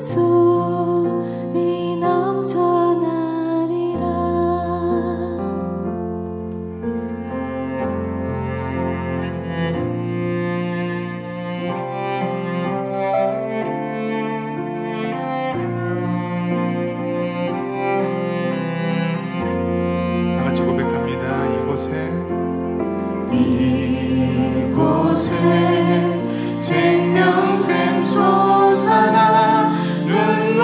소리 넘쳐나리라. 다 같이 고백합니다. 이곳에 생명샘 솟아나 눈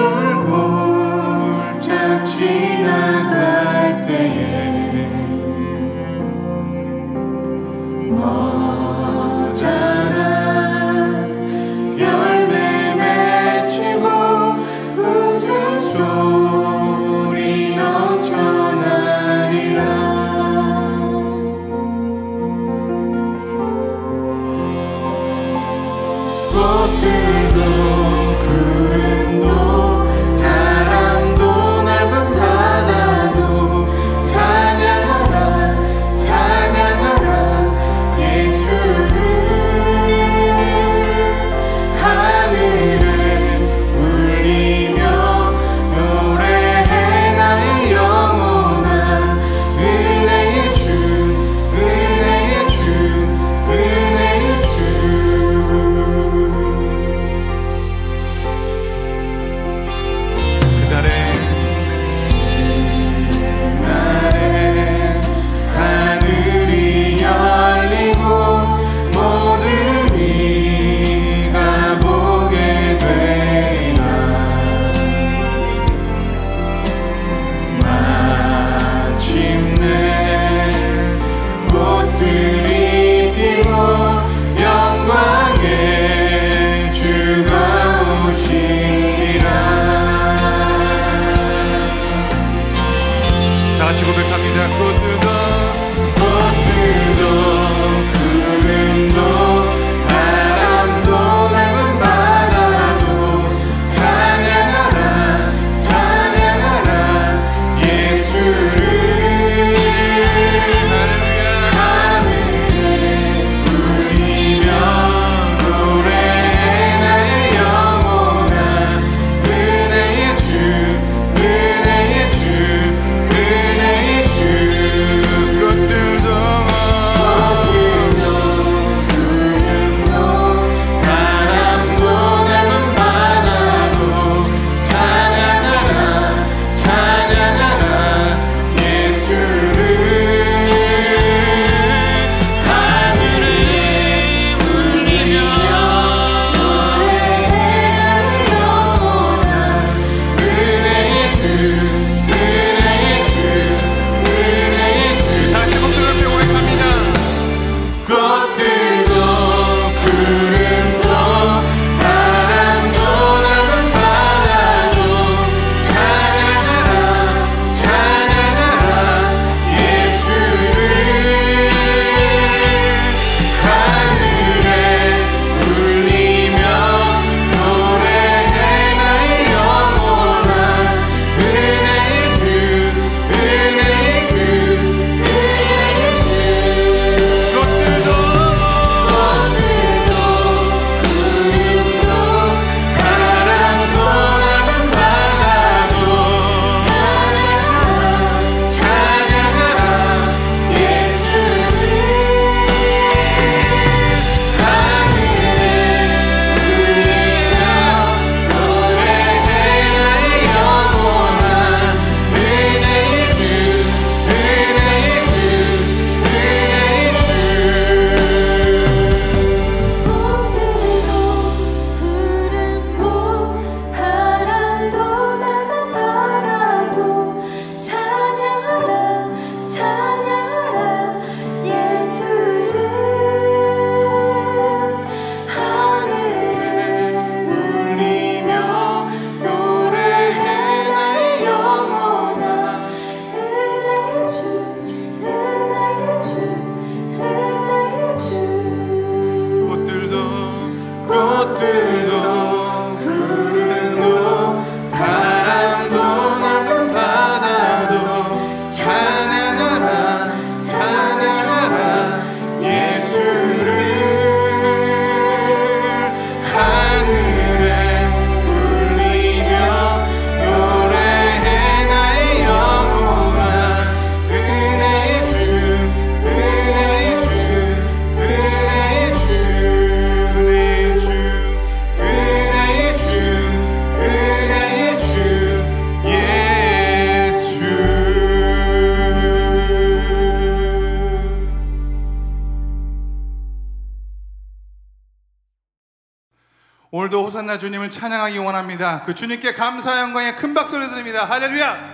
오늘도 호산나 주님을 찬양하기 원합니다. 그 주님께 감사와 영광의 큰 박수를 드립니다. 할렐루야.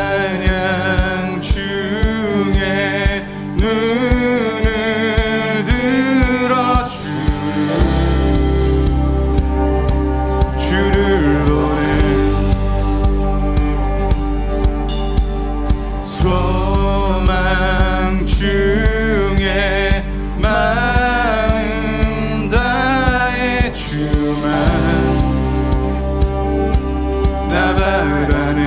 찬양 중에 눈을 들어 주를 보내 소망 중에 마음 다해 주만 나 바라네.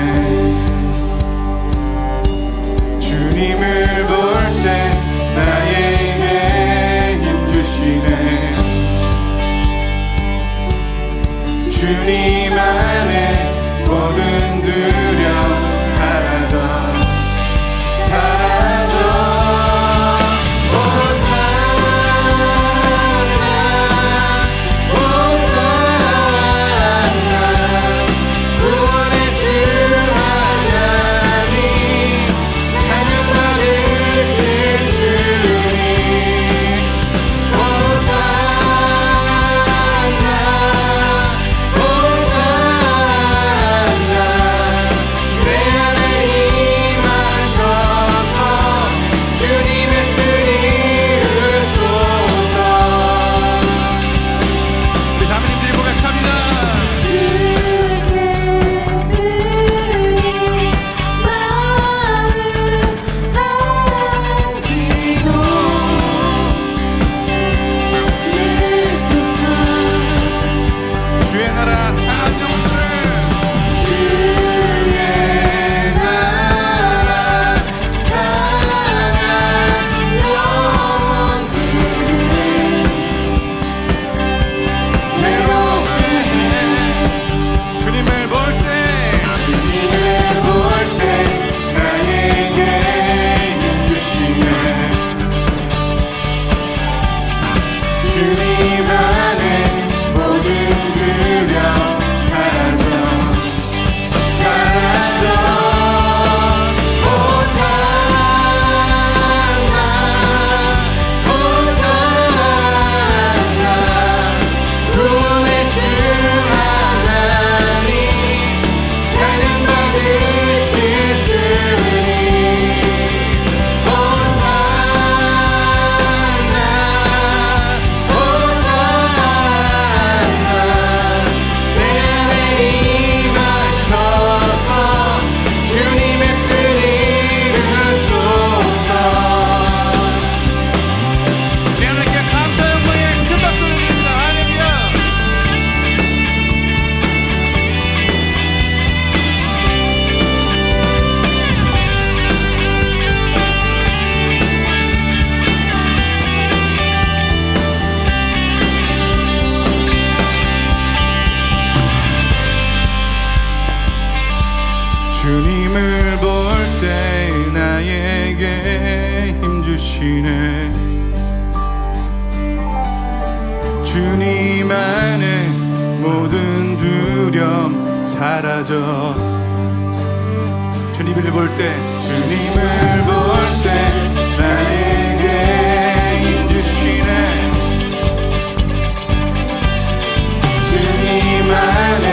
주님을 볼 때 나에게 힘주시네. 주님 안에 모든 두려움 사라져 주님을 볼 때 나에게 힘주시네. 주님 안에 모든 두려움 사라져. 주님을 볼 때 나에게 힘주시네. 주님 안에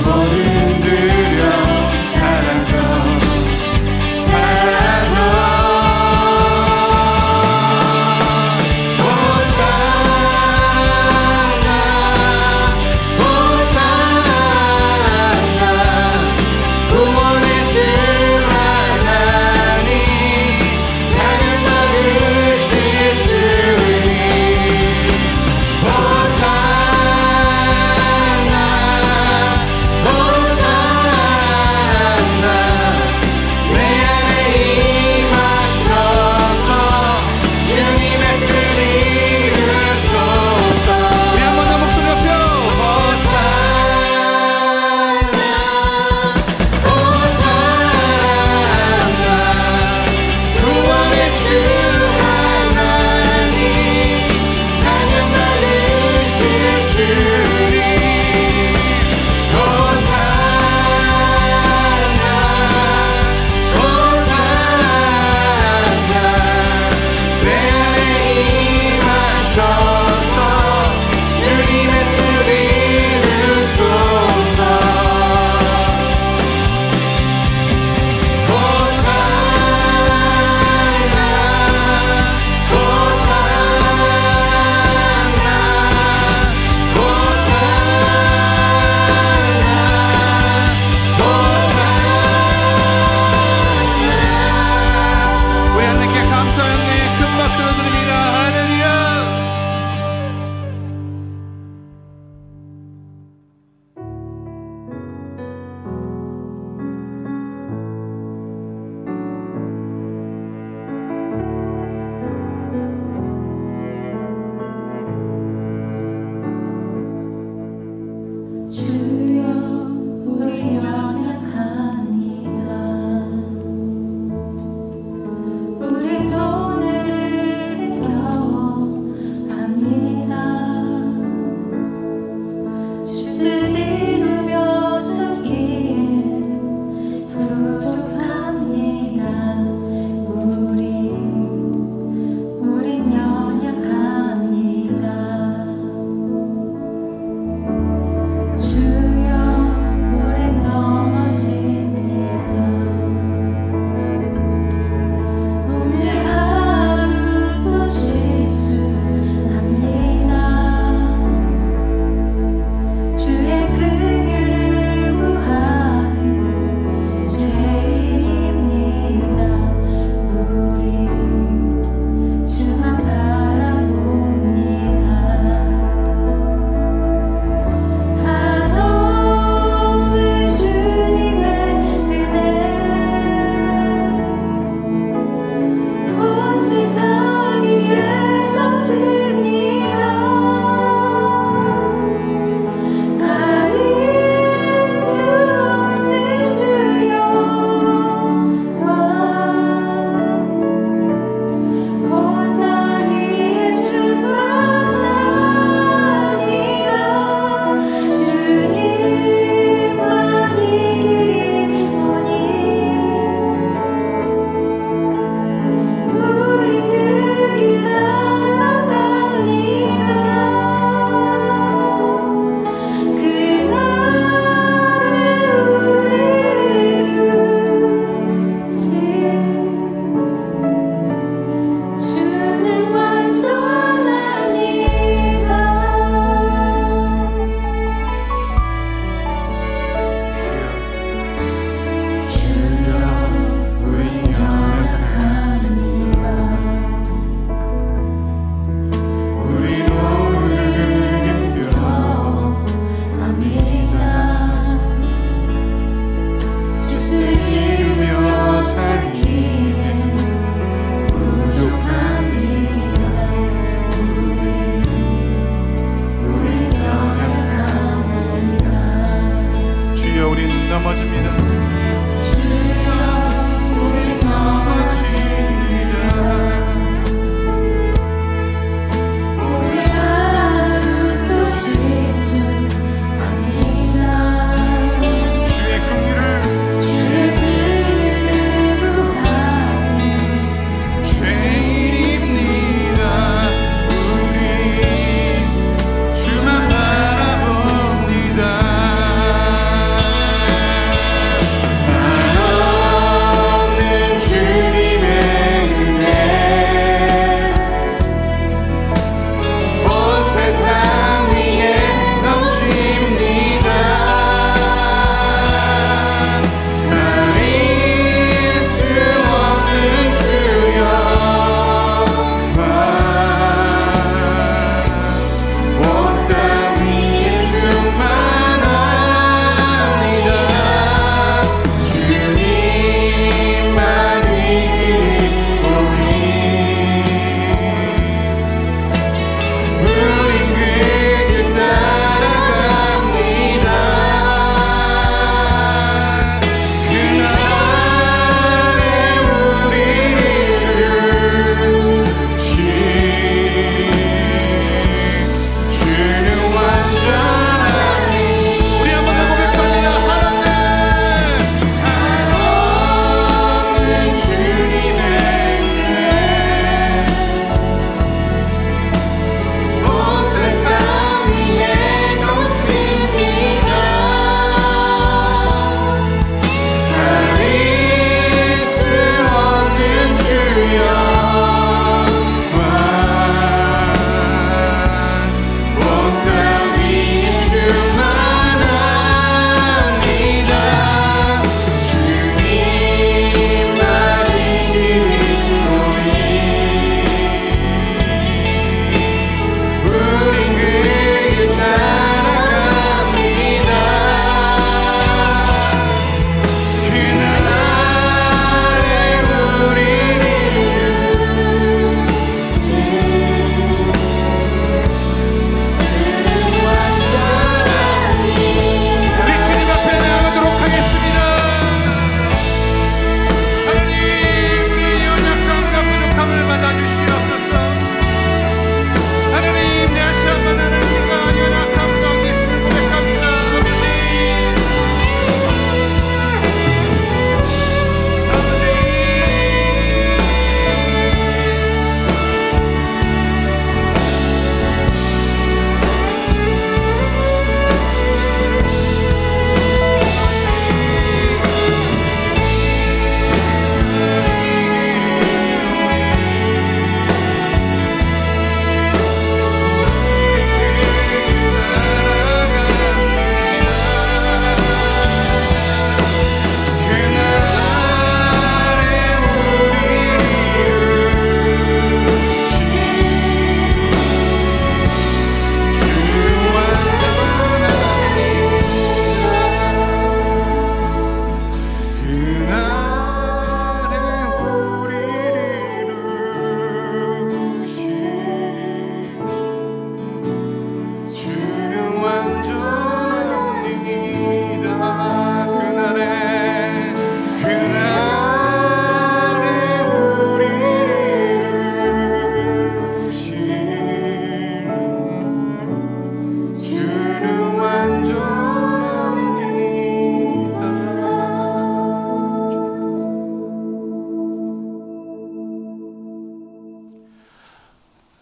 모든 두려움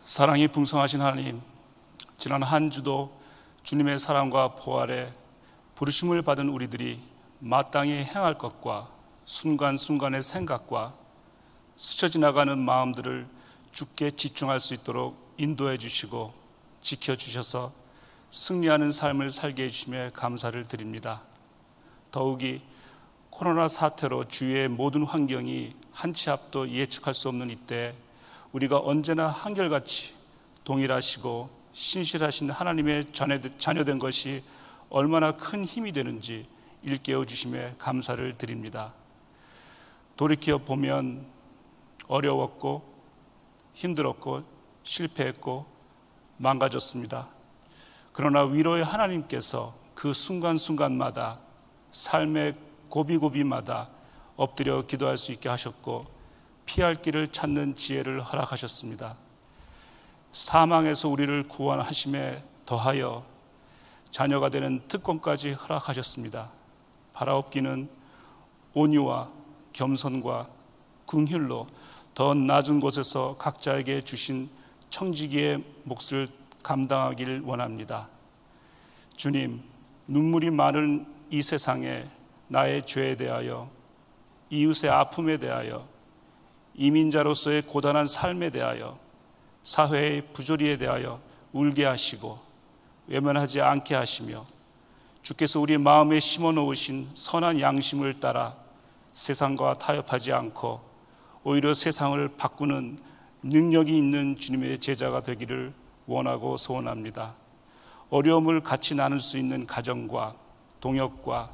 사랑이 풍성하신 하나님, 지난 한 주도 주님의 사랑과 보활에 부르심을 받은 우리들이 마땅히 행할 것과 순간순간의 생각과 스쳐 지나가는 마음들을 주께 집중할 수 있도록 인도해 주시고 지켜주셔서 승리하는 삶을 살게 해주심에 감사를 드립니다. 더욱이 코로나 사태로 주위의 모든 환경이 한 치 앞도 예측할 수 없는 이때 우리가 언제나 한결같이 동일하시고 신실하신 하나님의 자녀된 것이 얼마나 큰 힘이 되는지 일깨워 주심에 감사를 드립니다. 돌이켜 보면 어려웠고 힘들었고 실패했고 망가졌습니다. 그러나 위로의 하나님께서 그 순간순간마다 삶의 고비고비마다 엎드려 기도할 수 있게 하셨고 피할 길을 찾는 지혜를 허락하셨습니다. 사망에서 우리를 구원하심에 더하여 자녀가 되는 특권까지 허락하셨습니다. 바라옵기는 온유와 겸손과 긍휼로 더 낮은 곳에서 각자에게 주신 청지기의 몫을 감당하길 원합니다. 주님, 눈물이 많은 이 세상에 나의 죄에 대하여, 이웃의 아픔에 대하여, 이민자로서의 고단한 삶에 대하여, 사회의 부조리에 대하여 울게 하시고 외면하지 않게 하시며 주께서 우리 마음에 심어 놓으신 선한 양심을 따라 세상과 타협하지 않고 오히려 세상을 바꾸는 능력이 있는 주님의 제자가 되기를 원하고 소원합니다. 어려움을 같이 나눌 수 있는 가정과 동역과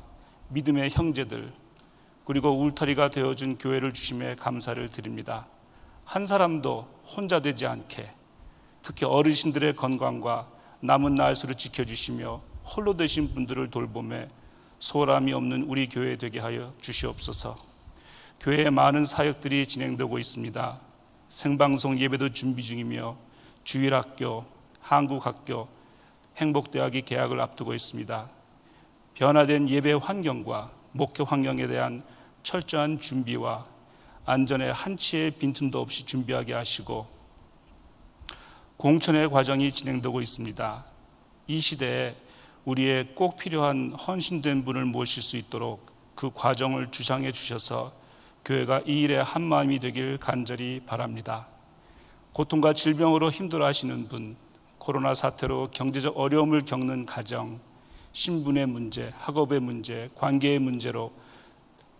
믿음의 형제들, 그리고 울타리가 되어준 교회를 주심에 감사를 드립니다. 한 사람도 혼자 되지 않게 특히 어르신들의 건강과 남은 날수를 지켜주시며 홀로 되신 분들을 돌봄에 소홀함이 없는 우리 교회 되게 하여 주시옵소서. 교회에 많은 사역들이 진행되고 있습니다. 생방송 예배도 준비 중이며 주일학교, 한국학교, 행복대학이 개학을 앞두고 있습니다. 변화된 예배 환경과 목회 환경에 대한 철저한 준비와 안전에 한치의 빈틈도 없이 준비하게 하시고 공천의 과정이 진행되고 있습니다. 이 시대에 우리의 꼭 필요한 헌신된 분을 모실 수 있도록 그 과정을 주장해 주셔서 교회가 이 일에 한마음이 되길 간절히 바랍니다. 고통과 질병으로 힘들어하시는 분, 코로나 사태로 경제적 어려움을 겪는 가정, 신분의 문제, 학업의 문제, 관계의 문제로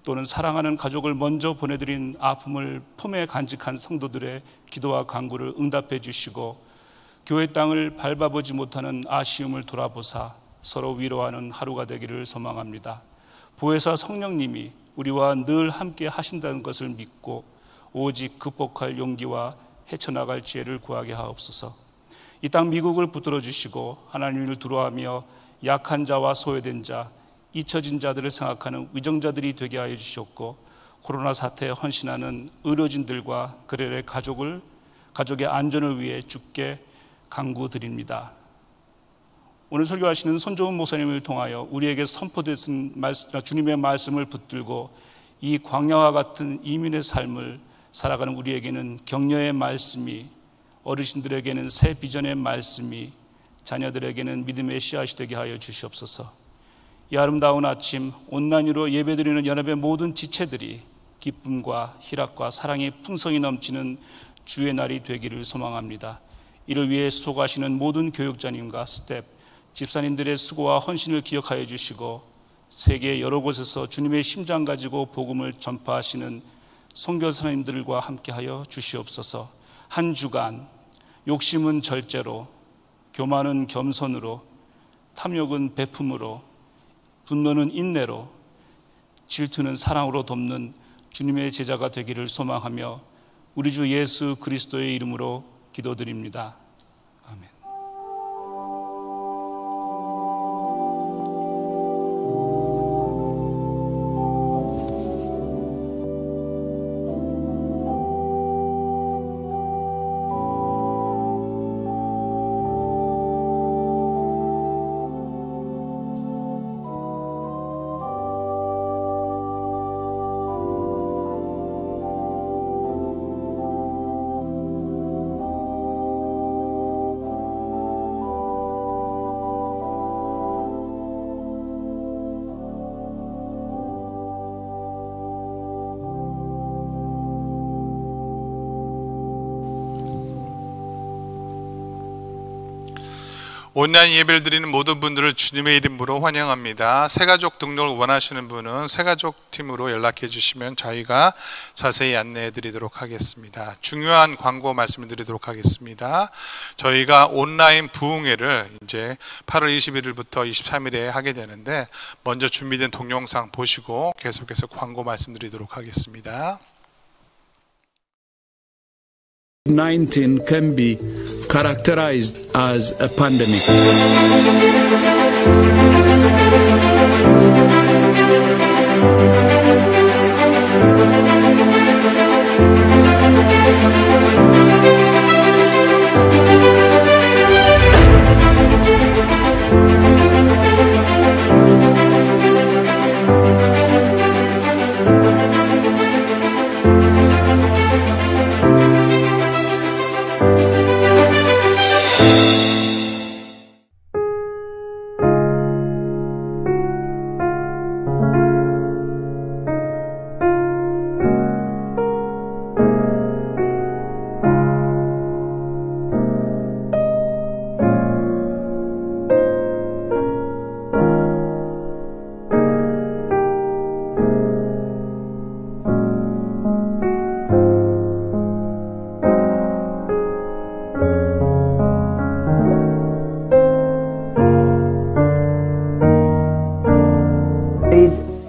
또는 사랑하는 가족을 먼저 보내드린 아픔을 품에 간직한 성도들의 기도와 간구를 응답해 주시고 교회 땅을 밟아보지 못하는 아쉬움을 돌아보사 서로 위로하는 하루가 되기를 소망합니다. 보혜사 성령님이 우리와 늘 함께 하신다는 것을 믿고 오직 극복할 용기와 헤쳐나갈 지혜를 구하게 하옵소서. 이 땅 미국을 붙들어 주시고 하나님을 두려워하며 약한 자와 소외된 자, 잊혀진 자들을 생각하는 위정자들이 되게 하여 주셨고 코로나 사태에 헌신하는 의료진들과 그들의 가족의 안전을 위해 주께 간구드립니다. 오늘 설교하시는 손조은 목사님을 통하여 우리에게 선포된 주님의 말씀을 붙들고 이 광야와 같은 이민의 삶을 살아가는 우리에게는 격려의 말씀이, 어르신들에게는 새 비전의 말씀이, 자녀들에게는 믿음의 씨앗이 되게 하여 주시옵소서. 이 아름다운 아침 온라인으로 예배드리는 연합의 모든 지체들이 기쁨과 희락과 사랑의 풍성이 넘치는 주의 날이 되기를 소망합니다. 이를 위해 수고하시는 모든 교육자님과 스텝, 집사님들의 수고와 헌신을 기억하여 주시고 세계 여러 곳에서 주님의 심장 가지고 복음을 전파하시는 선교사님들과 함께하여 주시옵소서. 한 주간 욕심은 절제로, 교만은 겸손으로, 탐욕은 베품으로, 분노는 인내로, 질투는 사랑으로 돕는 주님의 제자가 되기를 소망하며 우리 주 예수 그리스도의 이름으로 기도드립니다. 아멘. 온라인 예배를 드리는 모든 분들을 주님의 이름으로 환영합니다. 새가족 등록을 원하시는 분은 새가족 팀으로 연락해 주시면 저희가 자세히 안내해 드리도록 하겠습니다. 중요한 광고 말씀을 드리도록 하겠습니다. 저희가 온라인 부흥회를 이제 8월 21일부터 23일에 하게 되는데 먼저 준비된 동영상 보시고 계속해서 광고 말씀드리도록 하겠습니다. COVID-19 can be characterized as a pandemic.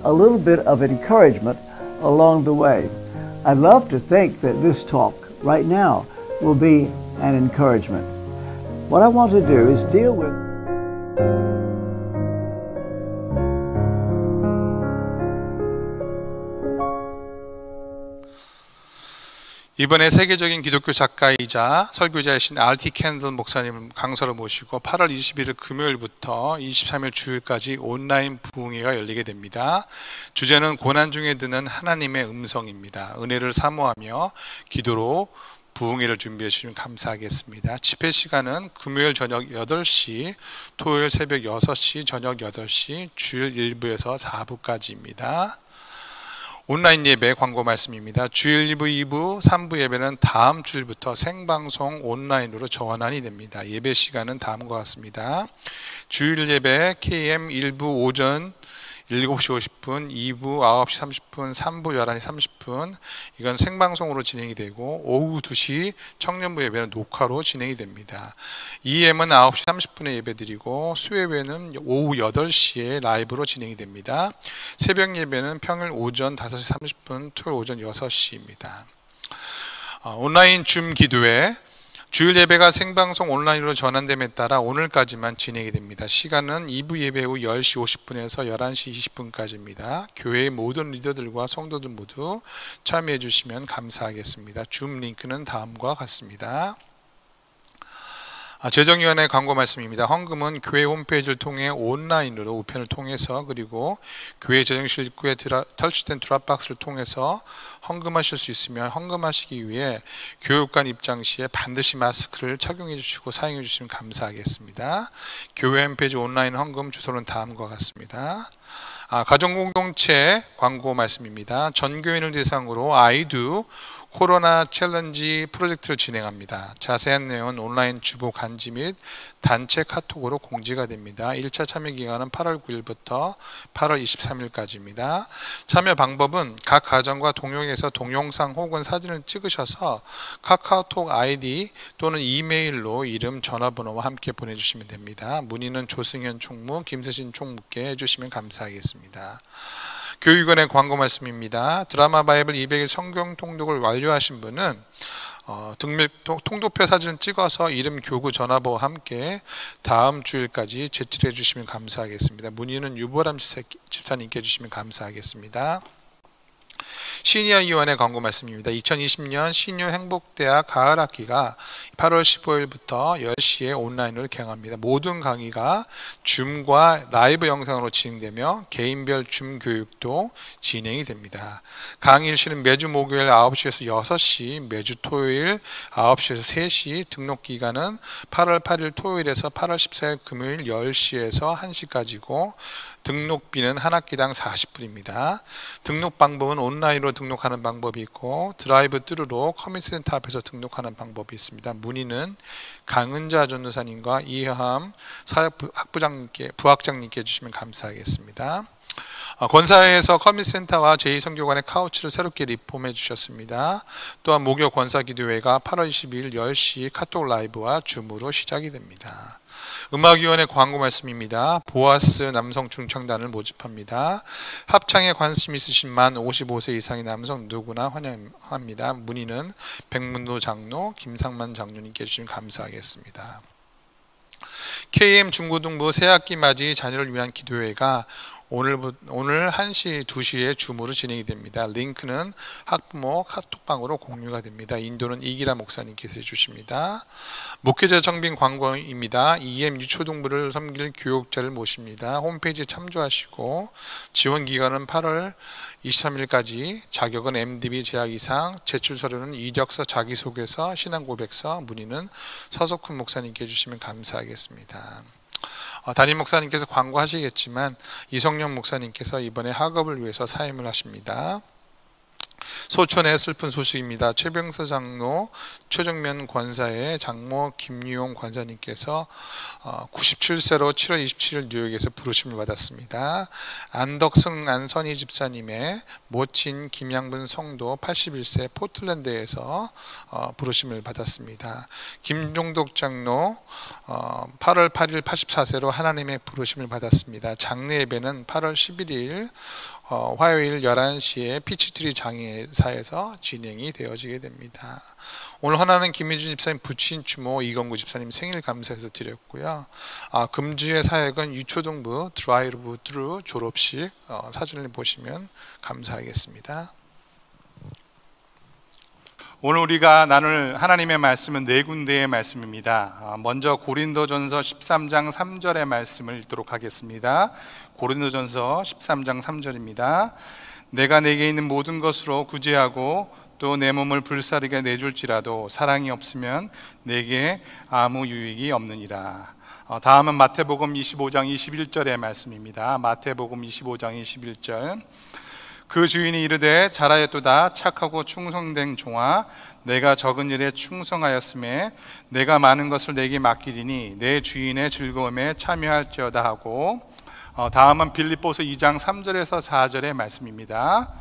A little bit of encouragement along the way. I'd love to think that this talk right now will be an encouragement. What I want to do is deal with 이번에 세계적인 기독교 작가이자 설교자이신 R.T. 캔들 목사님 강사로 모시고 8월 21일 금요일부터 23일 주일까지 온라인 부흥회가 열리게 됩니다. 주제는 고난 중에 듣는 하나님의 음성입니다. 은혜를 사모하며 기도로 부흥회를 준비해 주시면 감사하겠습니다. 집회 시간은 금요일 저녁 8시, 토요일 새벽 6시, 저녁 8시, 주일 1부에서 4부까지입니다. 온라인 예배 광고 말씀입니다. 주일 1부, 2부, 3부 예배는 다음 주일부터 생방송 온라인으로 전환이 됩니다. 예배 시간은 다음과 같습니다. 주일 예배 KM 1부 오전 7시 50분, 2부 9시 30분, 3부 11시 30분 이건 생방송으로 진행이 되고 오후 2시 청년부 예배는 녹화로 진행이 됩니다. EM은 9시 30분에 예배드리고 수요예배는 오후 8시에 라이브로 진행이 됩니다. 새벽 예배는 평일 오전 5시 30분, 토요일 오전 6시입니다. 온라인 줌 기도회 주일 예배가 생방송 온라인으로 전환됨에 따라 오늘까지만 진행이 됩니다. 시간은 2부 예배 후 10시 50분에서 11시 20분까지입니다. 교회의 모든 리더들과 성도들 모두 참여해 주시면 감사하겠습니다. 줌 링크는 다음과 같습니다. 재정위원회 광고 말씀입니다. 헌금은 교회 홈페이지를 통해 온라인으로 우편을 통해서 그리고 교회 재정실 입구에 설치된 드랍박스를 통해서 헌금하실 수 있으며 헌금하시기 위해 교육관 입장 시에 반드시 마스크를 착용해 주시고 사용해 주시면 감사하겠습니다. 교회 홈페이지 온라인 헌금 주소는 다음과 같습니다. 가정공동체 광고 말씀입니다. 전 교인을 대상으로 아이도 코로나 챌린지 프로젝트를 진행합니다. 자세한 내용은 온라인 주보 간지 및 단체 카톡으로 공지가 됩니다. 1차 참여 기간은 8월 9일부터 8월 23일까지입니다. 참여 방법은 각 가정과 동역에서 동영상 혹은 사진을 찍으셔서 카카오톡 아이디 또는 이메일로 이름, 전화번호와 함께 보내주시면 됩니다. 문의는 조승현 총무, 김세신 총무께 해주시면 감사하겠습니다. 교육원의 광고 말씀입니다. 드라마 바이블 200일 성경 통독을 완료하신 분은 통독표 사진을 찍어서 이름, 교구, 전화번호와 함께 다음 주일까지 제출해 주시면 감사하겠습니다. 문의는 유보람 집사님께 해주시면 감사하겠습니다. 시니어 이원의 광고 말씀입니다. 2020년 시니어 행복대학 가을 학기가 8월 15일부터 10시에 온라인으로 개강합니다. 모든 강의가 줌과 라이브 영상으로 진행되며 개인별 줌 교육도 진행이 됩니다. 강의일시는 매주 목요일 9시에서 6시, 매주 토요일 9시에서 3시, 등록 기간은 8월 8일 토요일에서 8월 14일 금요일 10시에서 1시까지고 등록비는 한 학기당 40불입니다. 등록 방법은 온라인으로 등록하는 방법이 있고 드라이브 뚜루로 커뮤니티센터 앞에서 등록하는 방법이 있습니다. 문의는 강은자 전도사님과 이하함 부학장님께 해주시면 감사하겠습니다. 권사회에서 커뮤니티센터와 제2선교관의 카우치를 새롭게 리폼해 주셨습니다. 또한 목요 권사기도회가 8월 22일 10시 카톡 라이브와 줌으로 시작이 됩니다. 음악위원회 광고 말씀입니다. 보아스 남성 중창단을 모집합니다. 합창에 관심 있으신 만 55세 이상의 남성 누구나 환영합니다. 문의는 백문도 장로 김상만 장로님께 해주시면 감사하겠습니다. KM 중고등부 새학기 맞이 자녀를 위한 기도회가 오늘 1시, 2시에 줌으로 진행이 됩니다. 링크는 학부모 카톡방으로 공유가 됩니다. 인도는 이기라 목사님께서 해주십니다. 목회자 정빈 광고입니다. EM 유초등부를 섬길 교육자를 모십니다. 홈페이지에 참조하시고 지원기간은 8월 23일까지, 자격은 MDB 재학 이상, 제출 서류는 이력서, 자기소개서, 신앙고백서, 문의는 서석훈 목사님께 해주시면 감사하겠습니다. 담임 목사님께서 광고하시겠지만 이성령 목사님께서 이번에 학업을 위해서 사임을 하십니다. 소천의 슬픈 소식입니다. 최병서 장로, 최정면 권사의 장모 김유용 권사님께서 97세로 7월 27일 뉴욕에서 부르심을 받았습니다. 안덕승 안선희 집사님의 모친 김양분 성도 81세 포틀랜드에서 부르심을 받았습니다. 김종덕 장로 8월 8일 84세로 하나님의 부르심을 받았습니다. 장례 예배는 8월 11일 화요일 11시에 피치트리 장애사에서 진행이 되어지게 됩니다. 오늘 헌화는 김민준 집사님 부친 추모 이건구 집사님 생일 감사해서 드렸고요. 금주의 사역은 유초등부 드라이브 뚜루 졸업식 사진을 보시면 감사하겠습니다. 오늘 우리가 나눌 하나님의 말씀은 네 군데의 말씀입니다. 먼저 고린도전서 13장 3절의 말씀을 읽도록 하겠습니다. 고린도전서 13장 3절입니다. 내가 내게 있는 모든 것으로 구제하고 또 내 몸을 불사르게 내줄지라도 사랑이 없으면 내게 아무 유익이 없느니라. 다음은 마태복음 25장 21절의 말씀입니다. 마태복음 25장 21절. 그 주인이 이르되 잘하였도다 착하고 충성된 종아, 내가 적은 일에 충성하였음에 내가 많은 것을 내게 맡기리니 내 주인의 즐거움에 참여할지어다 하고, 다음은 빌립보서 2장 3절에서 4절의 말씀입니다.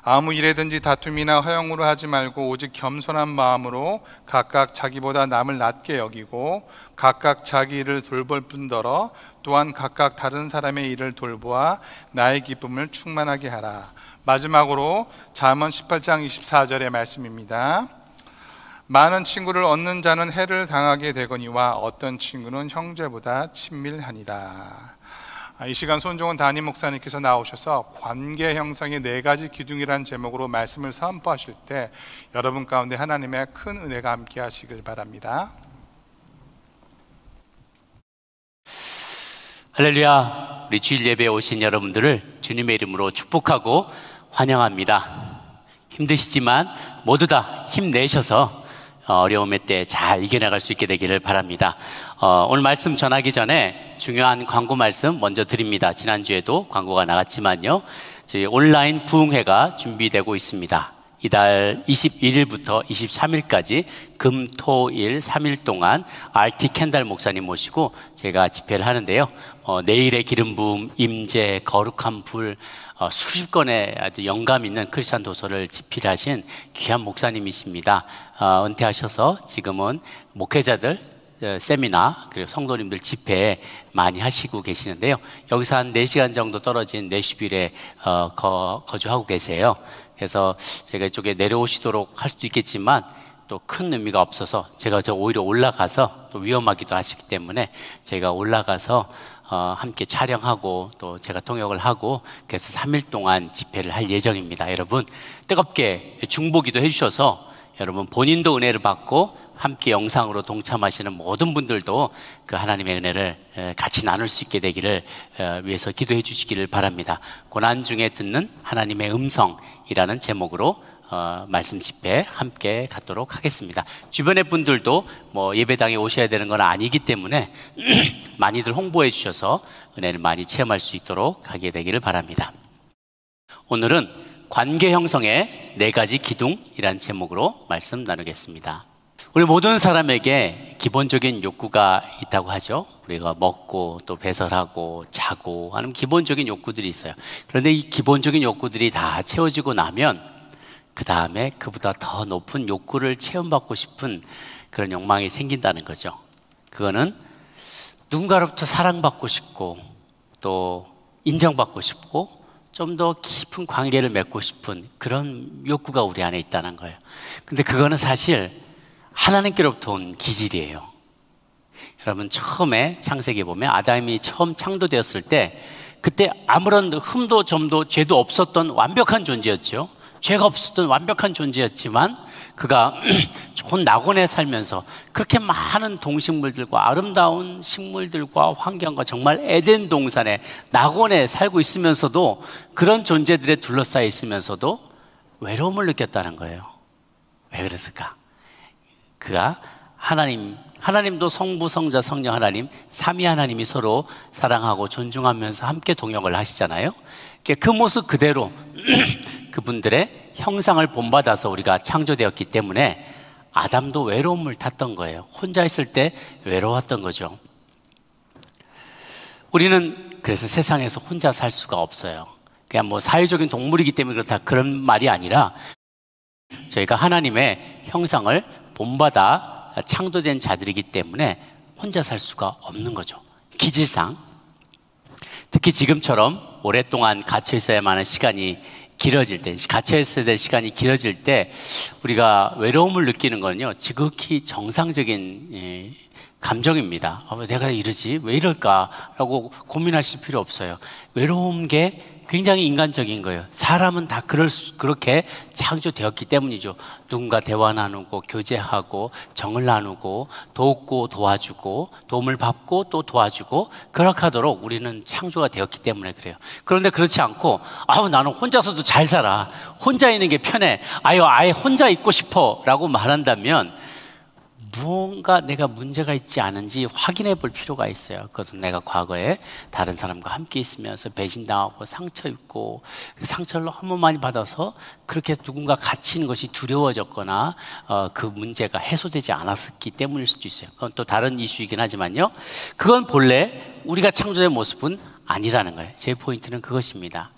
아무 일에든지 다툼이나 허영으로 하지 말고 오직 겸손한 마음으로 각각 자기보다 남을 낮게 여기고 각각 자기 일을 돌볼 뿐더러 또한 각각 다른 사람의 일을 돌보아 나의 기쁨을 충만하게 하라. 마지막으로 잠언 18장 24절의 말씀입니다. 많은 친구를 얻는 자는 해를 당하게 되거니와 어떤 친구는 형제보다 친밀하니라. 이 시간 손종원 담임 목사님께서 나오셔서 관계 형성의 4가지 기둥이라는 제목으로 말씀을 선포하실 때 여러분 가운데 하나님의 큰 은혜가 함께 하시길 바랍니다. 할렐루야. 우리 주일 예배에 오신 여러분들을 주님의 이름으로 축복하고 환영합니다. 힘드시지만 모두 다 힘내셔서 어려움의 때 잘 이겨나갈 수 있게 되기를 바랍니다. 오늘 말씀 전하기 전에 중요한 광고 말씀 먼저 드립니다. 지난주에도 광고가 나갔지만요, 저희 온라인 부흥회가 준비되고 있습니다. 이달 21일부터 23일까지 금, 토, 일 3일 동안 RT 캔달 목사님 모시고 제가 집회를 하는데요. 내일의 기름 부음, 임재, 거룩한 불, 수십 건의 아주 영감 있는 크리스찬 도서를 집필하신 귀한 목사님이십니다. 은퇴하셔서 지금은 목회자들 세미나 그리고 성도님들 집회 많이 하시고 계시는데요. 여기서 한 4시간 정도 떨어진 내슈빌에 거주하고 계세요. 그래서 제가 이쪽에 내려오시도록 할 수도 있겠지만 또 큰 의미가 없어서 제가 오히려 올라가서 또 위험하기도 하시기 때문에 제가 올라가서 함께 촬영하고 또 제가 통역을 하고 그래서 3일 동안 집회를 할 예정입니다. 여러분 뜨겁게 중보기도 해주셔서 여러분 본인도 은혜를 받고 함께 영상으로 동참하시는 모든 분들도 그 하나님의 은혜를 같이 나눌 수 있게 되기를 위해서 기도해 주시기를 바랍니다. 고난 중에 듣는 하나님의 음성이라는 제목으로 말씀 집회 함께 갖도록 하겠습니다. 주변의 분들도 뭐 예배당에 오셔야 되는 건 아니기 때문에 많이들 홍보해 주셔서 은혜를 많이 체험할 수 있도록 하게 되기를 바랍니다. 오늘은 관계 형성의 4가지 기둥이라는 제목으로 말씀 나누겠습니다. 우리 모든 사람에게 기본적인 욕구가 있다고 하죠. 우리가 먹고 또 배설하고 자고 하는 기본적인 욕구들이 있어요. 그런데 이 기본적인 욕구들이 다 채워지고 나면 그 다음에 그보다 더 높은 욕구를 체험받고 싶은 그런 욕망이 생긴다는 거죠. 그거는 누군가로부터 사랑받고 싶고 또 인정받고 싶고 좀 더 깊은 관계를 맺고 싶은 그런 욕구가 우리 안에 있다는 거예요. 근데 그거는 사실 하나님께로부터 온 기질이에요. 여러분, 처음에 창세기에 보면 아담이 처음 창조되었을 때 그때 아무런 흠도 점도 죄도 없었던 완벽한 존재였죠. 죄가 없었던 완벽한 존재였지만 그가 좋은 낙원에 살면서 그렇게 많은 동식물들과 아름다운 식물들과 환경과 정말 에덴 동산에 낙원에 살고 있으면서도 그런 존재들에 둘러싸여 있으면서도 외로움을 느꼈다는 거예요. 왜 그랬을까? 그가 하나님도 성부, 성자, 성령 하나님, 삼위 하나님이 서로 사랑하고 존중하면서 함께 동역을 하시잖아요. 그 모습 그대로 그분들의 형상을 본받아서 우리가 창조되었기 때문에 아담도 외로움을 탔던 거예요. 혼자 있을 때 외로웠던 거죠. 우리는 그래서 세상에서 혼자 살 수가 없어요. 그냥 뭐 사회적인 동물이기 때문에 그렇다 그런 말이 아니라 저희가 하나님의 형상을 본받아 창조된 자들이기 때문에 혼자 살 수가 없는 거죠. 기질상. 특히 지금처럼 오랫동안 갇혀 있어야만 하는 시간이 길어질 때, 갇혀 있어야 될 시간이 길어질 때 우리가 외로움을 느끼는 거는요, 지극히 정상적인 감정입니다. 왜 내가 이러지? 왜 이럴까라고 고민하실 필요 없어요. 외로운 게 굉장히 인간적인 거예요. 사람은 다 그렇게 창조되었기 때문이죠. 누군가 대화 나누고 교제하고 정을 나누고 돕고 도와주고 도움을 받고 또 도와주고 그렇게 하도록 우리는 창조가 되었기 때문에 그래요. 그런데 그렇지 않고 나는 혼자서도 잘 살아. 혼자 있는 게 편해. 아예 혼자 있고 싶어 라고 말한다면 무언가 내가 문제가 있지 않은지 확인해 볼 필요가 있어요. 그것은 내가 과거에 다른 사람과 함께 있으면서 배신당하고 상처 입고 상처를 너무 많이 받아서 그렇게 누군가 갇히는 것이 두려워졌거나 그 문제가 해소되지 않았기 때문일 수도 있어요. 그건 또 다른 이슈이긴 하지만요, 그건 본래 우리가 창조된 모습은 아니라는 거예요. 제 포인트는 그것입니다.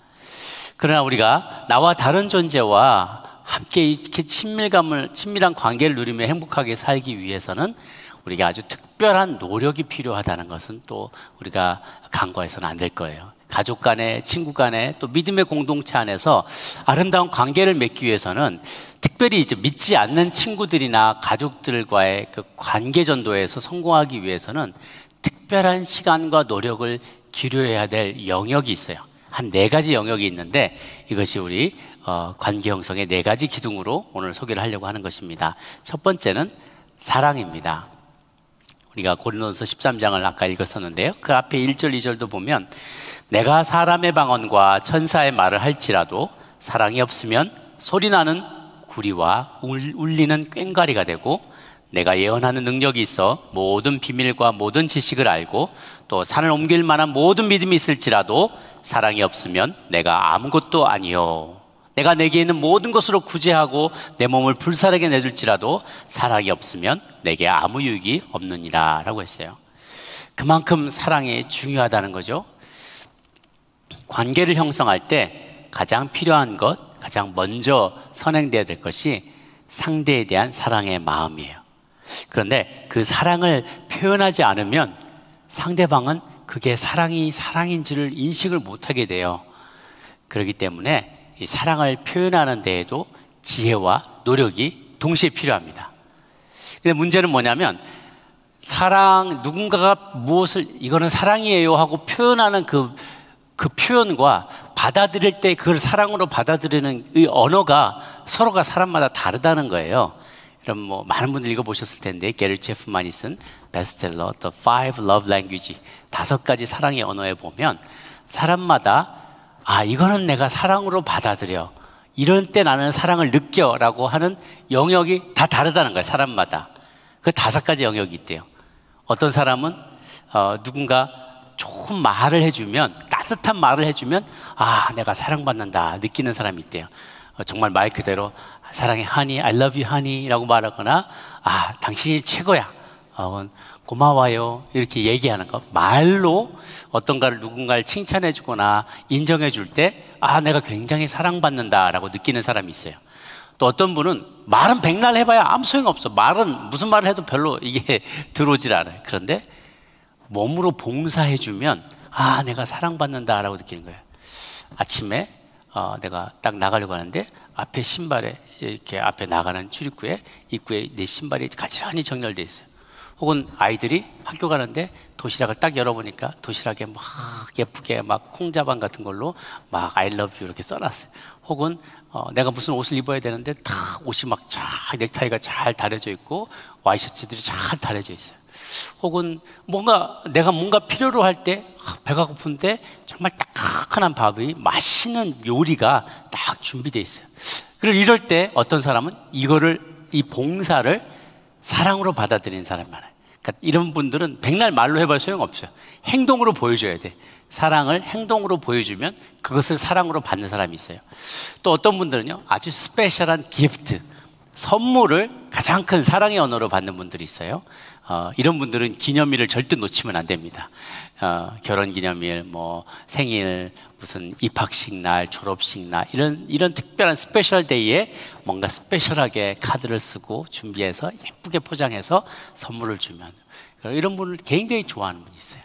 그러나 우리가 나와 다른 존재와 함께 이렇게 친밀한 관계를 누리며 행복하게 살기 위해서는 우리가 아주 특별한 노력이 필요하다는 것은 또 우리가 간과해서는 안 될 거예요. 가족 간에, 친구 간에, 또 믿음의 공동체 안에서 아름다운 관계를 맺기 위해서는 특별히 이제 믿지 않는 친구들이나 가족들과의 그 관계 전도에서 성공하기 위해서는 특별한 시간과 노력을 기울여야 될 영역이 있어요. 한 4가지 영역이 있는데 이것이 우리 관계 형성의 4가지 기둥으로 오늘 소개를 하려고 하는 것입니다. 첫 번째는 사랑입니다. 우리가 고린도서 13장을 아까 읽었었는데요, 그 앞에 1절 2절도 보면 내가 사람의 방언과 천사의 말을 할지라도 사랑이 없으면 소리나는 구리와 울리는 꽹과리가 되고 내가 예언하는 능력이 있어 모든 비밀과 모든 지식을 알고 또 산을 옮길 만한 모든 믿음이 있을지라도 사랑이 없으면 내가 아무것도 아니요, 내가 내게 있는 모든 것으로 구제하고 내 몸을 불살에게 내줄지라도 사랑이 없으면 내게 아무 유익이 없느니라 라고 했어요. 그만큼 사랑이 중요하다는 거죠. 관계를 형성할 때 가장 필요한 것, 가장 먼저 선행돼야 될 것이 상대에 대한 사랑의 마음이에요. 그런데 그 사랑을 표현하지 않으면 상대방은 그게 사랑인 줄을 인식을 못하게 돼요. 그렇기 때문에 이 사랑을 표현하는 데에도 지혜와 노력이 동시에 필요합니다. 근데 문제는 뭐냐면 누군가가 무엇을 이거는 사랑이에요 하고 표현하는 그 표현과 받아들일 때 그걸 사랑으로 받아들이는 이 언어가 서로가 사람마다 다르다는 거예요. 여러분 뭐 많은 분들 읽어보셨을 텐데 게리 제프만이 쓴 베스트셀러 The Five Love Language 5가지 사랑의 언어에 보면 사람마다 이거는 내가 사랑으로 받아들여, 이런 때 나는 사랑을 느껴라고 하는 영역이 다 다르다는 거예요. 사람마다. 그 5가지 영역이 있대요. 어떤 사람은 누군가 좋은 말을 해주면, 따뜻한 말을 해주면 아, 내가 사랑받는다 느끼는 사람이 있대요. 정말 말 그대로 사랑해 honey, I love you honey 라고 말하거나 아, 당신이 최고야, 고마워요 이렇게 얘기하는 거. 말로 어떤가를 누군가를 칭찬해 주거나 인정해 줄 때 아, 내가 굉장히 사랑받는다 라고 느끼는 사람이 있어요. 또 어떤 분은 말은 백날 해봐야 아무 소용없어. 말은 무슨 말을 해도 별로 이게 들어오질 않아요. 그런데 몸으로 봉사해 주면 아, 내가 사랑받는다 라고 느끼는 거예요. 아침에 내가 딱 나가려고 하는데 앞에 신발에 이렇게 앞에 나가는 출입구에 입구에 내 신발이 가지런히 정렬되어 있어요. 혹은 아이들이 학교 가는데 도시락을 딱 열어보니까 도시락에 막 예쁘게 막 콩자반 같은 걸로 막 I love you 이렇게 써놨어요. 혹은 내가 무슨 옷을 입어야 되는데 탁 옷이 막 잘 넥타이가 잘 다려져 있고 와이셔츠들이 잘 다려져 있어요. 혹은 내가 뭔가 필요로 할 때 배가 고픈데 정말 따끈한 밥이 맛있는 요리가 딱 준비되어 있어요. 그리고 이럴 때 어떤 사람은 이 봉사를 사랑으로 받아들이는 사람이 많아요. 그러니까 이런 분들은 백날 말로 해봐야 소용없어요. 행동으로 보여줘야 돼. 사랑을 행동으로 보여주면 그것을 사랑으로 받는 사람이 있어요. 또 어떤 분들은요, 아주 스페셜한 기프트, 선물을 가장 큰 사랑의 언어로 받는 분들이 있어요. 이런 분들은 기념일을 절대 놓치면 안 됩니다. 결혼기념일, 생일, 무슨 입학식 날, 졸업식 날, 이런 특별한 스페셜 데이에 뭔가 스페셜하게 카드를 쓰고 준비해서 예쁘게 포장해서 선물을 주면, 이런 분을 굉장히 좋아하는 분이 있어요.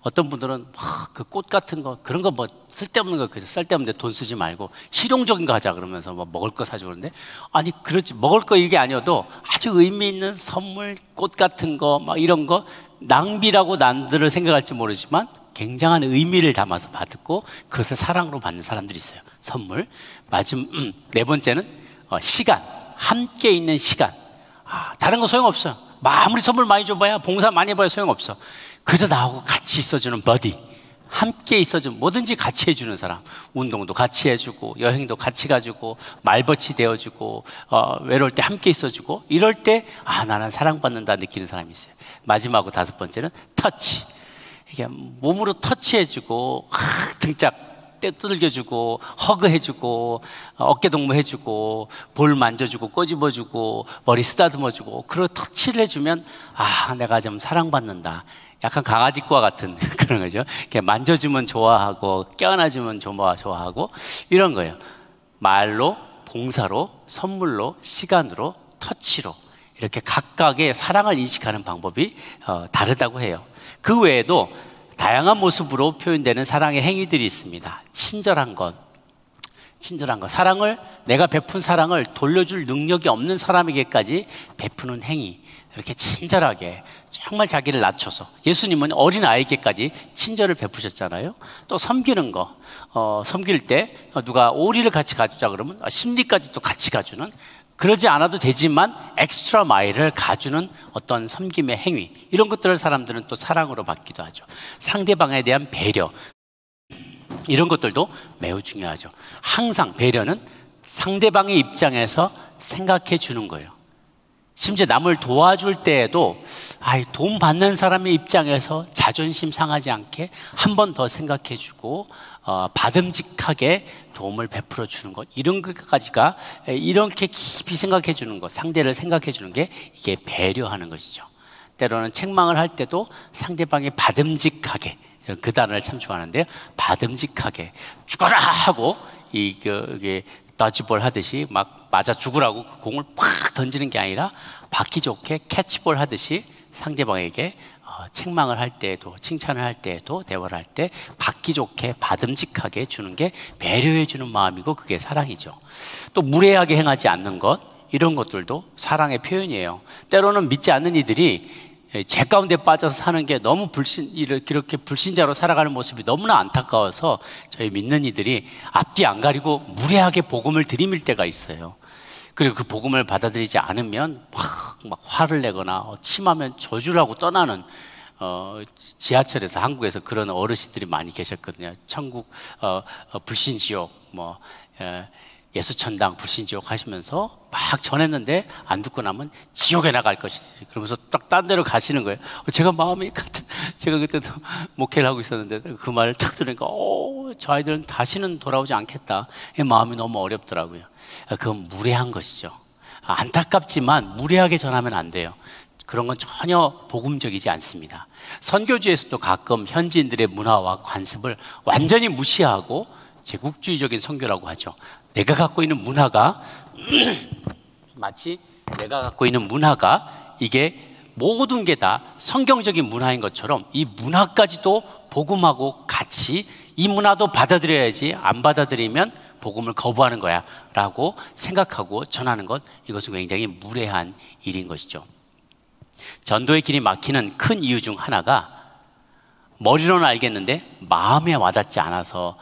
어떤 분들은 그 꽃 같은 거, 그런 거 쓸데없는 거, 그래서 쓸데없는데 돈 쓰지 말고 실용적인 거 하자 그러면서 먹을 거 사주고 그러는데, 아니 그렇지, 먹을 거 이게 아니어도 아주 의미 있는 선물, 꽃 같은 거 이런 거 낭비라고 남들을 생각할지 모르지만 굉장한 의미를 담아서 받고 그것을 사랑으로 받는 사람들이 있어요. 선물. 네 번째는 시간, 함께 있는 시간. 다른 거 소용없어요. 아무리 선물 많이 줘봐야, 봉사 많이 해봐야 소용없어. 그래서 나하고 같이 있어주는 버디, 함께 있어주는, 뭐든지 같이 해주는 사람. 운동도 같이 해주고, 여행도 같이 가주고, 말벗이 되어주고, 외로울 때 함께 있어주고, 이럴 때 나는 사랑받는다 느끼는 사람이 있어요. 마지막으로 5번째는 터치. 이게 몸으로 터치해주고, 등짝 두들겨주고, 허그해주고, 어깨동무 해주고, 볼 만져주고, 꼬집어주고, 머리 쓰다듬어주고, 그런 터치를 해주면 내가 좀 사랑받는다. 약간 강아지과 같은 그런 거죠. 이렇게 만져주면 좋아하고, 껴안아주면 좋아하고, 이런 거예요. 말로, 봉사로, 선물로, 시간으로, 터치로, 이렇게 각각의 사랑을 인식하는 방법이 다르다고 해요. 그 외에도 다양한 모습으로 표현되는 사랑의 행위들이 있습니다. 친절한 것. 사랑을, 내가 베푼 사랑을 돌려줄 능력이 없는 사람에게까지 베푸는 행위. 이렇게 친절하게 정말 자기를 낮춰서, 예수님은 어린아이에게까지 친절을 베푸셨잖아요. 또 섬기는 거, 섬길 때 누가 오리를 같이 가주자 그러면 심리까지 또 같이 가주는, 그러지 않아도 되지만 엑스트라 마일을 가주는 어떤 섬김의 행위, 이런 것들을 사람들은 또 사랑으로 받기도 하죠. 상대방에 대한 배려, 이런 것들도 매우 중요하죠. 항상 배려는 상대방의 입장에서 생각해 주는 거예요. 심지어 남을 도와줄 때에도 돈 받는 사람의 입장에서 자존심 상하지 않게 한 번 더 생각해 주고, 받음직하게 도움을 베풀어 주는 것, 이런 것까지가, 이렇게 깊이 생각해 주는 것, 상대를 생각해 주는 게 이게 배려하는 것이죠. 때로는 책망을 할 때도 상대방이 받음직하게, 그 단어를 참 좋아하는데요, 받음직하게 죽어라 하고 이게 더지볼 하듯이 막 맞아 죽으라고 그 공을 팍 던지는 게 아니라 받기 좋게 캐치볼 하듯이 상대방에게 책망을 할 때에도, 칭찬을 할 때에도, 대화를 할 때 받기 좋게 받음직하게 주는 게 배려해 주는 마음이고, 그게 사랑이죠. 또 무례하게 행하지 않는 것, 이런 것들도 사랑의 표현이에요. 때로는 믿지 않는 이들이 죄 가운데 빠져서 사는 게 너무 이렇게 불신자로 살아가는 모습이 너무나 안타까워서 저희 믿는 이들이 앞뒤 안 가리고 무례하게 복음을 들이밀 때가 있어요. 그리고 그 복음을 받아들이지 않으면 막 화를 내거나 심하면 저주를 하고 떠나는, 지하철에서, 한국에서 그런 어르신들이 많이 계셨거든요. 천국, 불신지옥, 예수천당 불신지옥 하시면서 막 전했는데 안 듣고 나면 지옥에 나갈 것이지. 그러면서 딱 딴 데로 가시는 거예요. 제가 마음이 같은, 제가 그때도 목회를 하고 있었는데 그 말을 탁 들으니까 저 아이들은 다시는 돌아오지 않겠다. 마음이 너무 어렵더라고요. 그건 무례한 것이죠. 안타깝지만 무례하게 전하면 안 돼요. 그런 건 전혀 복음적이지 않습니다. 선교지에서도 가끔 현지인들의 문화와 관습을 완전히 무시하고 제국주의적인 선교라고 하죠. 내가 갖고 있는 문화가 마치 내가 갖고 있는 문화가 이게 모든 게 다 성경적인 문화인 것처럼 이 문화까지도 복음하고 같이 이 문화도 받아들여야지, 안 받아들이면 복음을 거부하는 거야 라고 생각하고 전하는 것, 이것은 굉장히 무례한 일인 것이죠. 전도의 길이 막히는 큰 이유 중 하나가 머리로는 알겠는데 마음에 와닿지 않아서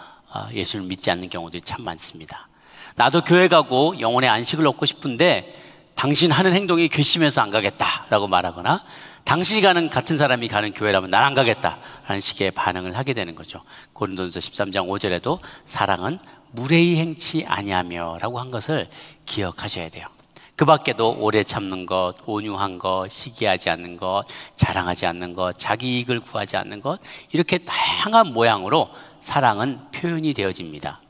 예수를 믿지 않는 경우들이 참 많습니다. 나도 교회 가고 영혼의 안식을 얻고 싶은데 당신 하는 행동이 괘씸해서 안 가겠다라고 말하거나, 당신이 가는, 같은 사람이 가는 교회라면 난 안 가겠다라는 식의 반응을 하게 되는 거죠. 고린도전서 13장 5절에도 사랑은 무례히 행치 아니하며 라고 한 것을 기억하셔야 돼요. 그 밖에도 오래 참는 것, 온유한 것, 시기하지 않는 것, 자랑하지 않는 것, 자기 이익을 구하지 않는 것, 이렇게 다양한 모양으로 사랑은 표현이 되어집니다.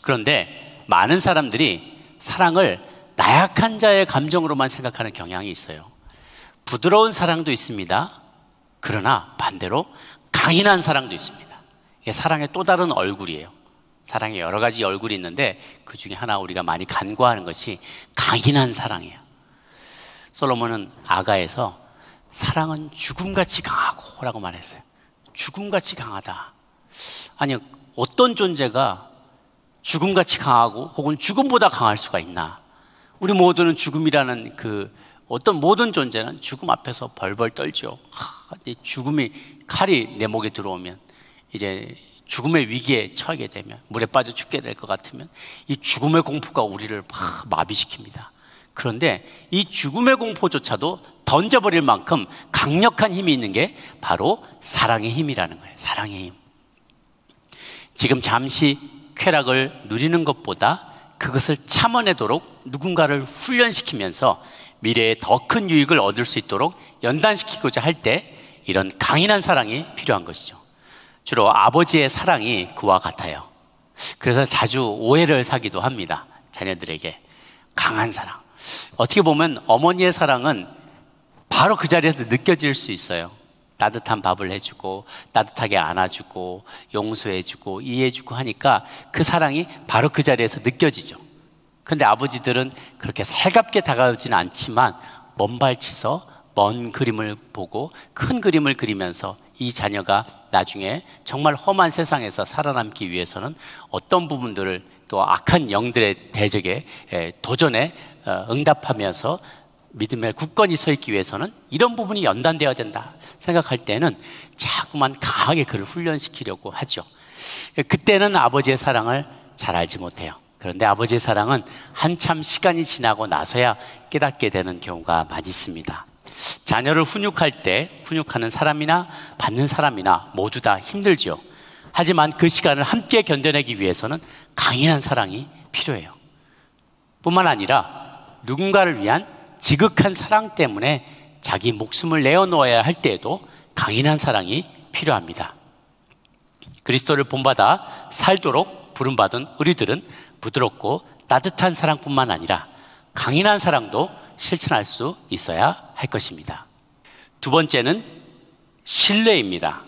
그런데 많은 사람들이 사랑을 나약한 자의 감정으로만 생각하는 경향이 있어요. 부드러운 사랑도 있습니다. 그러나 반대로 강인한 사랑도 있습니다. 이게 사랑의 또 다른 얼굴이에요. 사랑에 여러 가지 얼굴이 있는데 그 중에 하나 우리가 많이 간과하는 것이 강인한 사랑이에요. 솔로몬은 아가에서 사랑은 죽음같이 강하고 라고 말했어요. 죽음같이 강하다. 아니, 어떤 존재가 죽음같이 강하고 혹은 죽음보다 강할 수가 있나? 우리 모두는 죽음이라는 어떤 모든 존재는 죽음 앞에서 벌벌 떨죠. 죽음이, 칼이 내 목에 들어오면, 이제 죽음의 위기에 처하게 되면, 물에 빠져 죽게 될 것 같으면 이 죽음의 공포가 우리를 막 마비시킵니다. 그런데 이 죽음의 공포조차도 던져버릴 만큼 강력한 힘이 있는 게 바로 사랑의 힘이라는 거예요. 사랑의 힘. 지금 잠시 쾌락을 누리는 것보다 그것을 참아내도록 누군가를 훈련시키면서 미래에 더 큰 유익을 얻을 수 있도록 연단시키고자 할 때 이런 강인한 사랑이 필요한 것이죠. 주로 아버지의 사랑이 그와 같아요. 그래서 자주 오해를 사기도 합니다. 자녀들에게. 강한 사랑. 어떻게 보면 어머니의 사랑은 바로 그 자리에서 느껴질 수 있어요. 따뜻한 밥을 해주고 따뜻하게 안아주고 용서해주고 이해해주고 하니까 그 사랑이 바로 그 자리에서 느껴지죠. 그런데 아버지들은 그렇게 살갑게 다가오지는 않지만 먼발치서 먼 그림을 보고 큰 그림을 그리면서 이 자녀가 나중에 정말 험한 세상에서 살아남기 위해서는 어떤 부분들을, 또 악한 영들의 대적에 도전에 응답하면서 믿음에 굳건히 서 있기 위해서는 이런 부분이 연단되어야 된다 생각할 때는 자꾸만 강하게 그를 훈련시키려고 하죠. 그때는 아버지의 사랑을 잘 알지 못해요. 그런데 아버지의 사랑은 한참 시간이 지나고 나서야 깨닫게 되는 경우가 많이 있습니다. 자녀를 훈육할 때 훈육하는 사람이나 받는 사람이나 모두 다 힘들죠. 하지만 그 시간을 함께 견뎌내기 위해서는 강인한 사랑이 필요해요. 뿐만 아니라 누군가를 위한 지극한 사랑 때문에 자기 목숨을 내어놓아야 할 때에도 강인한 사랑이 필요합니다. 그리스도를 본받아 살도록 부름받은 우리들은 부드럽고 따뜻한 사랑뿐만 아니라 강인한 사랑도 실천할 수 있어야 할 것입니다. 두 번째는 신뢰입니다.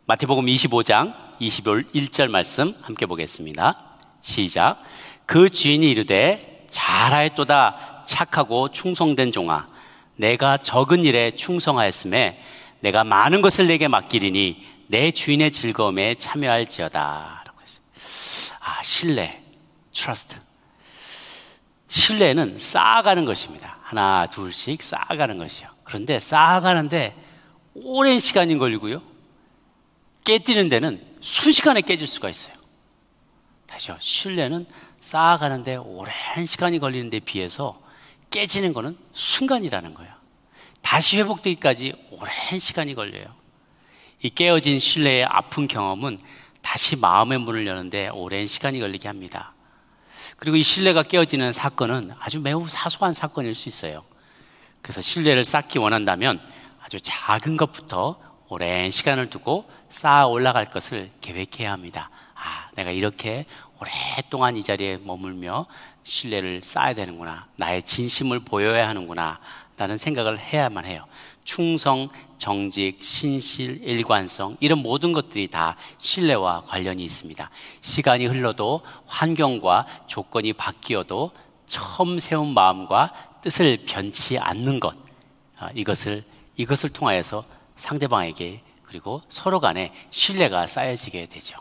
마태복음 25장 21절 말씀 함께 보겠습니다. 시작. 그 주인이 이르되 잘하였도다 착하고 충성된 종아, 내가 적은 일에 충성하였음에 내가 많은 것을 내게 맡기리니 내 주인의 즐거움에 참여할지어다 라고 했어요. 신뢰, trust. 신뢰는 쌓아가는 것입니다. 하나 둘씩 쌓아가는 것이요. 그런데 쌓아가는데 오랜 시간이 걸리고요, 깨지는 데는 순식간에 깨질 수가 있어요. 다시요. 신뢰는 쌓아가는데 오랜 시간이 걸리는 데 비해서 깨지는 거는 순간이라는 거예요. 다시 회복되기까지 오랜 시간이 걸려요. 이 깨어진 신뢰의 아픈 경험은 다시 마음의 문을 여는데 오랜 시간이 걸리게 합니다. 그리고 이 신뢰가 깨어지는 사건은 아주 매우 사소한 사건일 수 있어요. 그래서 신뢰를 쌓기 원한다면 아주 작은 것부터 오랜 시간을 두고 쌓아 올라갈 것을 계획해야 합니다. 내가 이렇게 오랫동안 이 자리에 머물며 신뢰를 쌓아야 되는구나, 나의 진심을 보여야 하는구나 라는 생각을 해야만 해요. 충성, 정직, 신실, 일관성, 이런 모든 것들이 다 신뢰와 관련이 있습니다. 시간이 흘러도 환경과 조건이 바뀌어도 처음 세운 마음과 뜻을 변치 않는 것, 이것을 통하여서 상대방에게 그리고 서로 간에 신뢰가 쌓여지게 되죠.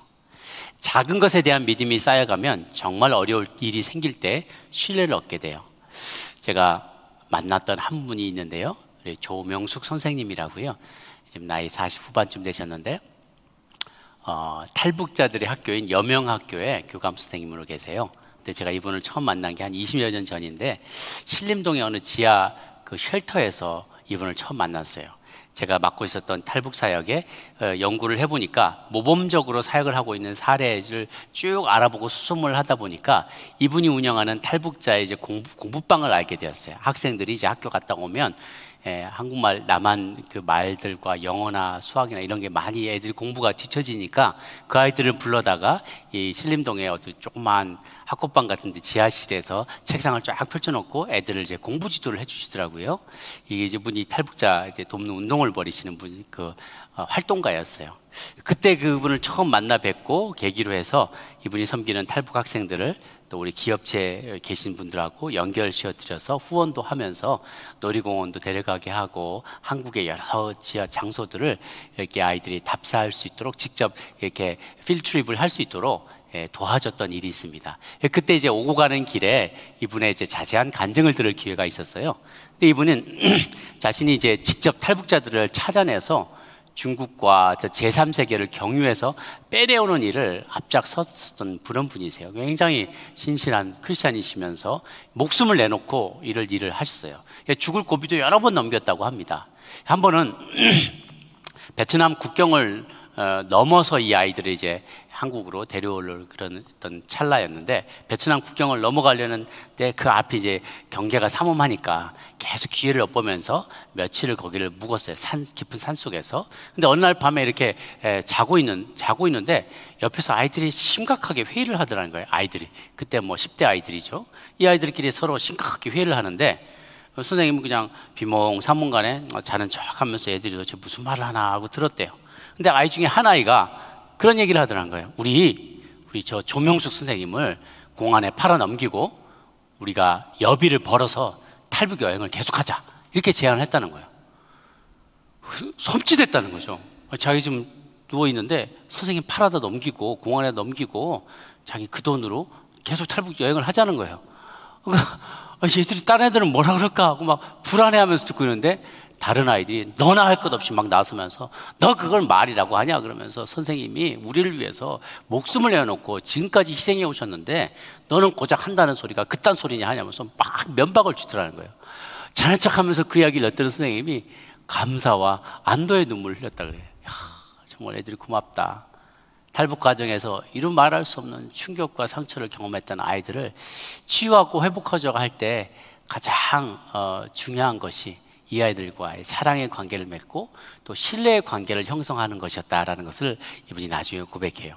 작은 것에 대한 믿음이 쌓여가면 정말 어려울 일이 생길 때 신뢰를 얻게 돼요. 제가 만났던 한 분이 있는데요, 조명숙 선생님이라고요. 지금 나이 40 후반쯤 되셨는데 탈북자들의 학교인 여명학교에 교감 선생님으로 계세요. 근데 제가 이분을 처음 만난 게 한 20여 년 전인데 신림동의 어느 지하 그 쉘터에서 이분을 처음 만났어요. 제가 맡고 있었던 탈북 사역에 연구를 해보니까 모범적으로 사역을 하고 있는 사례를 쭉 알아보고 수소문을 하다 보니까 이분이 운영하는 탈북자의 이제 공부방을 알게 되었어요. 학생들이 이제 학교 갔다 오면 한국말 남한 그 말들과 영어나 수학이나 이런 게 많이 애들이 공부가 뒤처지니까 그 아이들을 불러다가 이 신림동에 어떤 조그만 학급방 같은데 지하실에서 책상을 쫙 펼쳐놓고 애들을 이제 공부 지도를 해주시더라고요. 이게 이제 분이 탈북자 이제 돕는 운동을 벌이시는 분, 그 활동가였어요. 그때 그분을 처음 만나 뵙고 계기로 해서 이분이 섬기는 탈북 학생들을 또 우리 기업체에 계신 분들하고 연결시켜드려서 후원도 하면서 놀이공원도 데려가게 하고 한국의 여러 지하 장소들을 이렇게 아이들이 답사할 수 있도록 직접 이렇게 필트립을 할 수 있도록 도와줬던 일이 있습니다. 그때 이제 오고 가는 길에 이분의 이제 자세한 간증을 들을 기회가 있었어요. 근데 이분은 자신이 이제 직접 탈북자들을 찾아내서 중국과 제3세계를 경유해서 빼내오는 일을 앞장섰던 그런 분이세요. 굉장히 신실한 크리스찬이시면서 목숨을 내놓고 일을 하셨어요. 죽을 고비도 여러 번 넘겼다고 합니다. 한 번은 베트남 국경을 넘어서 이 아이들을 이제 한국으로 데려올 그런 어떤 찰나였는데 베트남 국경을 넘어가려는데 그 앞에 이제 경계가 삼엄하니까 계속 기회를 엿보면서 며칠을 거기를 묵었어요. 깊은 산 속에서. 근데 어느 날 밤에 이렇게 자고 있는데 옆에서 아이들이 심각하게 회의를 하더라는 거예요. 아이들이 그때 뭐 10대 아이들이죠. 이 아이들끼리 서로 심각하게 회의를 하는데 선생님은 그냥 비몽사몽간에 자는 척하면서 애들이 도대체 무슨 말을 하나 하고 들었대요. 근데 아이 중에 한 아이가 그런 얘기를 하더라는 거예요. 우리 저 조명숙 선생님을 공안에 팔아 넘기고 우리가 여비를 벌어서 탈북 여행을 계속하자, 이렇게 제안을 했다는 거예요. 섬찟했다는 거죠. 자기 지금 누워 있는데 선생님 팔아다 넘기고 공안에 넘기고 자기 그 돈으로 계속 탈북 여행을 하자는 거예요. 그러니까 얘들이 다른 애들은 뭐라 그럴까 하고 막 불안해하면서 듣고 있는데 다른 아이들이 너나 할 것 없이 막 나서면서 너 그걸 말이라고 하냐 그러면서 선생님이 우리를 위해서 목숨을 내어놓고 지금까지 희생해 오셨는데 너는 고작 한다는 소리가 그딴 소리냐 하냐면서 막 면박을 주더라는 거예요. 자는 척하면서 그 이야기를 듣는 선생님이 감사와 안도의 눈물을 흘렸다 그래요. 정말 애들이 고맙다. 탈북 과정에서 이루 말할 수 없는 충격과 상처를 경험했던 아이들을 치유하고 회복하자고 할 때 가장 중요한 것이 이 아이들과의 사랑의 관계를 맺고 또 신뢰의 관계를 형성하는 것이었다라는 것을 이분이 나중에 고백해요.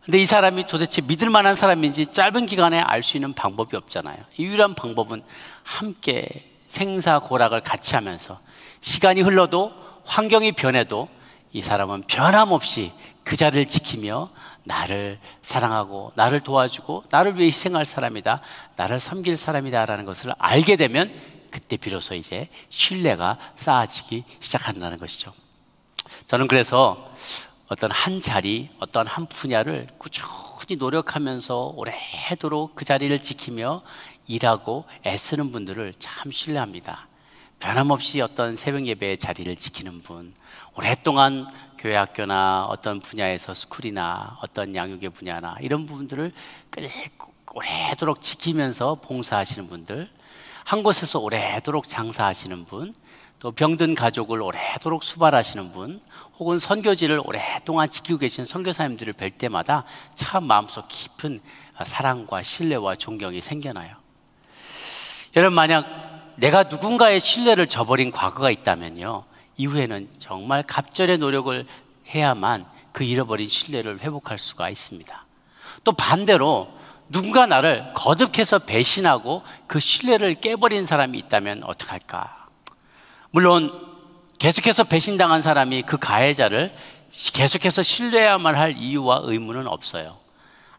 근데 이 사람이 도대체 믿을 만한 사람인지 짧은 기간에 알 수 있는 방법이 없잖아요. 유일한 방법은 함께 생사고락을 같이 하면서 시간이 흘러도 환경이 변해도 이 사람은 변함없이 그 자리를 지키며 나를 사랑하고 나를 도와주고 나를 위해 희생할 사람이다, 나를 섬길 사람이다 라는 것을 알게 되면 그때 비로소 이제 신뢰가 쌓아지기 시작한다는 것이죠. 저는 그래서 어떤 한 자리, 어떤 한 분야를 꾸준히 노력하면서 오래도록 그 자리를 지키며 일하고 애쓰는 분들을 참 신뢰합니다. 변함없이 어떤 새벽 예배의 자리를 지키는 분, 오랫동안 교회 학교나 어떤 분야에서 스쿨이나 어떤 양육의 분야나 이런 부분들을 오래도록 지키면서 봉사하시는 분들, 한 곳에서 오래도록 장사하시는 분, 또 병든 가족을 오래도록 수발하시는 분, 혹은 선교지를 오랫동안 지키고 계신 선교사님들을 뵐 때마다 참 마음속 깊은 사랑과 신뢰와 존경이 생겨나요. 여러분, 만약 내가 누군가의 신뢰를 저버린 과거가 있다면요, 이후에는 정말 갑절의 노력을 해야만 그 잃어버린 신뢰를 회복할 수가 있습니다. 또 반대로 누군가 나를 거듭해서 배신하고 그 신뢰를 깨버린 사람이 있다면 어떡할까? 물론 계속해서 배신당한 사람이 그 가해자를 계속해서 신뢰해야만 할 이유와 의무는 없어요.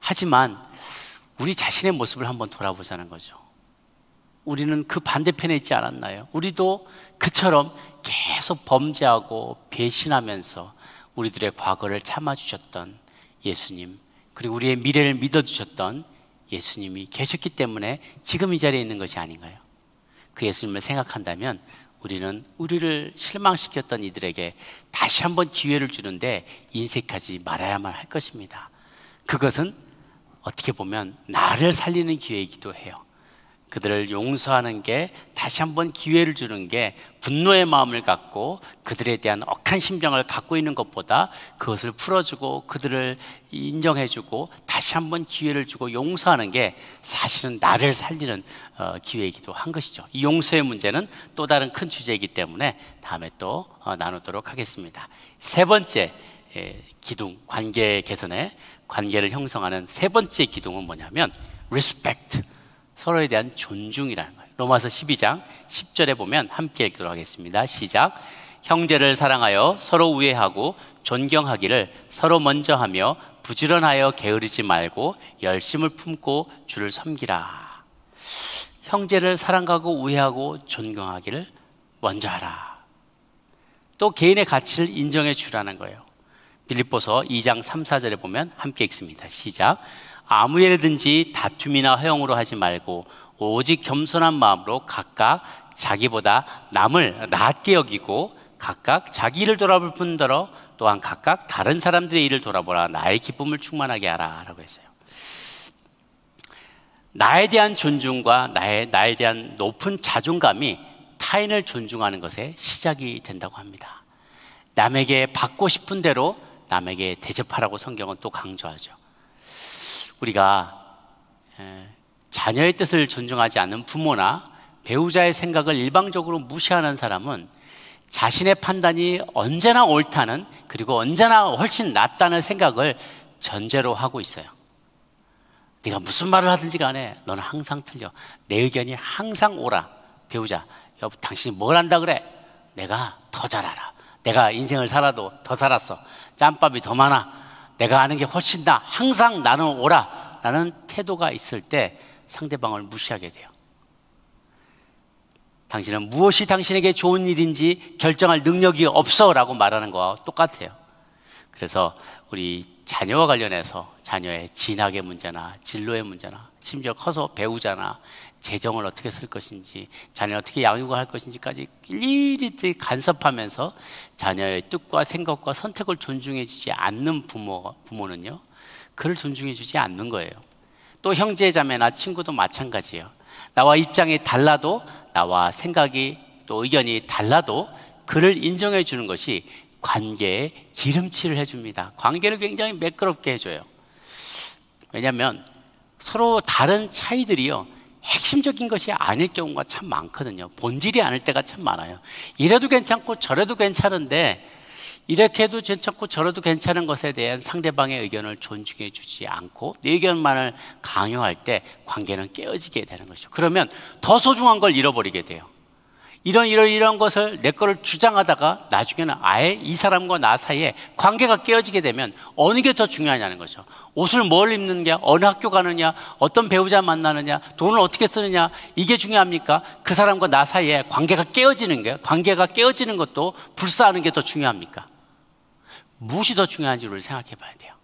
하지만 우리 자신의 모습을 한번 돌아보자는 거죠. 우리는 그 반대편에 있지 않았나요? 우리도 그처럼 계속 범죄하고 배신하면서 우리들의 과거를 참아주셨던 예수님, 그리고 우리의 미래를 믿어주셨던 예수님이 계셨기 때문에 지금 이 자리에 있는 것이 아닌가요? 그 예수님을 생각한다면 우리는 우리를 실망시켰던 이들에게 다시 한번 기회를 주는데 인색하지 말아야만 할 것입니다. 그것은 어떻게 보면 나를 살리는 기회이기도 해요. 그들을 용서하는 게, 다시 한번 기회를 주는 게 분노의 마음을 갖고 그들에 대한 억한 심정을 갖고 있는 것보다 그것을 풀어주고 그들을 인정해주고 다시 한번 기회를 주고 용서하는 게 사실은 나를 살리는 기회이기도 한 것이죠. 이 용서의 문제는 또 다른 큰 주제이기 때문에 다음에 또 나누도록 하겠습니다. 세 번째 기둥, 관계 개선의 관계를 형성하는 세 번째 기둥은 뭐냐면 respect, 서로에 대한 존중이라는 거예요. 로마서 12장 10절에 보면 함께 읽도록 하겠습니다. 시작. 형제를 사랑하여 서로 우애하고 존경하기를 서로 먼저 하며 부지런하여 게으르지 말고 열심을 품고 주를 섬기라. 형제를 사랑하고 우애하고 존경하기를 먼저 하라. 또 개인의 가치를 인정해 주라는 거예요. 빌립보서 2장 3, 4절에 보면 함께 읽습니다. 시작. 아무 일이든지 다툼이나 허용으로 하지 말고 오직 겸손한 마음으로 각각 자기보다 남을 낮게 여기고 각각 자기 일을 돌아볼 뿐더러 또한 각각 다른 사람들의 일을 돌아보라. 나의 기쁨을 충만하게 하라 라고 했어요. 나에 대한 존중과 나에 대한 높은 자존감이 타인을 존중하는 것의 시작이 된다고 합니다. 남에게 받고 싶은 대로 남에게 대접하라고 성경은 또 강조하죠. 우리가 자녀의 뜻을 존중하지 않는 부모나 배우자의 생각을 일방적으로 무시하는 사람은 자신의 판단이 언제나 옳다는, 그리고 언제나 훨씬 낫다는 생각을 전제로 하고 있어요. 네가 무슨 말을 하든지 간에 너는 항상 틀려. 내 의견이 항상 옳아. 배우자, 여보 당신이 뭘 안다 그래? 내가 더 잘 알아. 내가 인생을 살아도 더 살았어. 짬밥이 더 많아. 내가 아는 게 훨씬 나. 항상 나는 옳아 라는 태도가 있을 때 상대방을 무시하게 돼요. 당신은 무엇이 당신에게 좋은 일인지 결정할 능력이 없어 라고 말하는 거와 똑같아요. 그래서 우리 자녀와 관련해서 자녀의 진학의 문제나 진로의 문제나 심지어 커서 배우자나 재정을 어떻게 쓸 것인지, 자녀를 어떻게 양육을 할 것인지까지 일일이 간섭하면서 자녀의 뜻과 생각과 선택을 존중해 주지 않는 부모는요, 그를 존중해 주지 않는 거예요. 또 형제자매나 친구도 마찬가지예요. 나와 입장이 달라도, 나와 생각이 또 의견이 달라도 그를 인정해 주는 것이 관계에 기름칠을 해줍니다. 관계를 굉장히 매끄럽게 해줘요. 왜냐하면 서로 다른 차이들이요, 핵심적인 것이 아닐 경우가 참 많거든요. 본질이 아닐 때가 참 많아요. 이래도 괜찮고 저래도 괜찮은데, 이렇게 해도 괜찮고 저래도 괜찮은 것에 대한 상대방의 의견을 존중해 주지 않고 내 의견만을 강요할 때 관계는 깨어지게 되는 것이죠. 그러면 더 소중한 걸 잃어버리게 돼요. 이런 것을 내 거를 주장하다가 나중에는 아예 이 사람과 나 사이에 관계가 깨어지게 되면 어느 게 더 중요하냐는 거죠. 옷을 뭘 입느냐, 어느 학교 가느냐, 어떤 배우자 만나느냐, 돈을 어떻게 쓰느냐, 이게 중요합니까? 그 사람과 나 사이에 관계가 깨어지는 거예요. 관계가 깨어지는 것도 불사하는 게 더 중요합니까? 무엇이 더 중요한지를 생각해 봐야 돼요.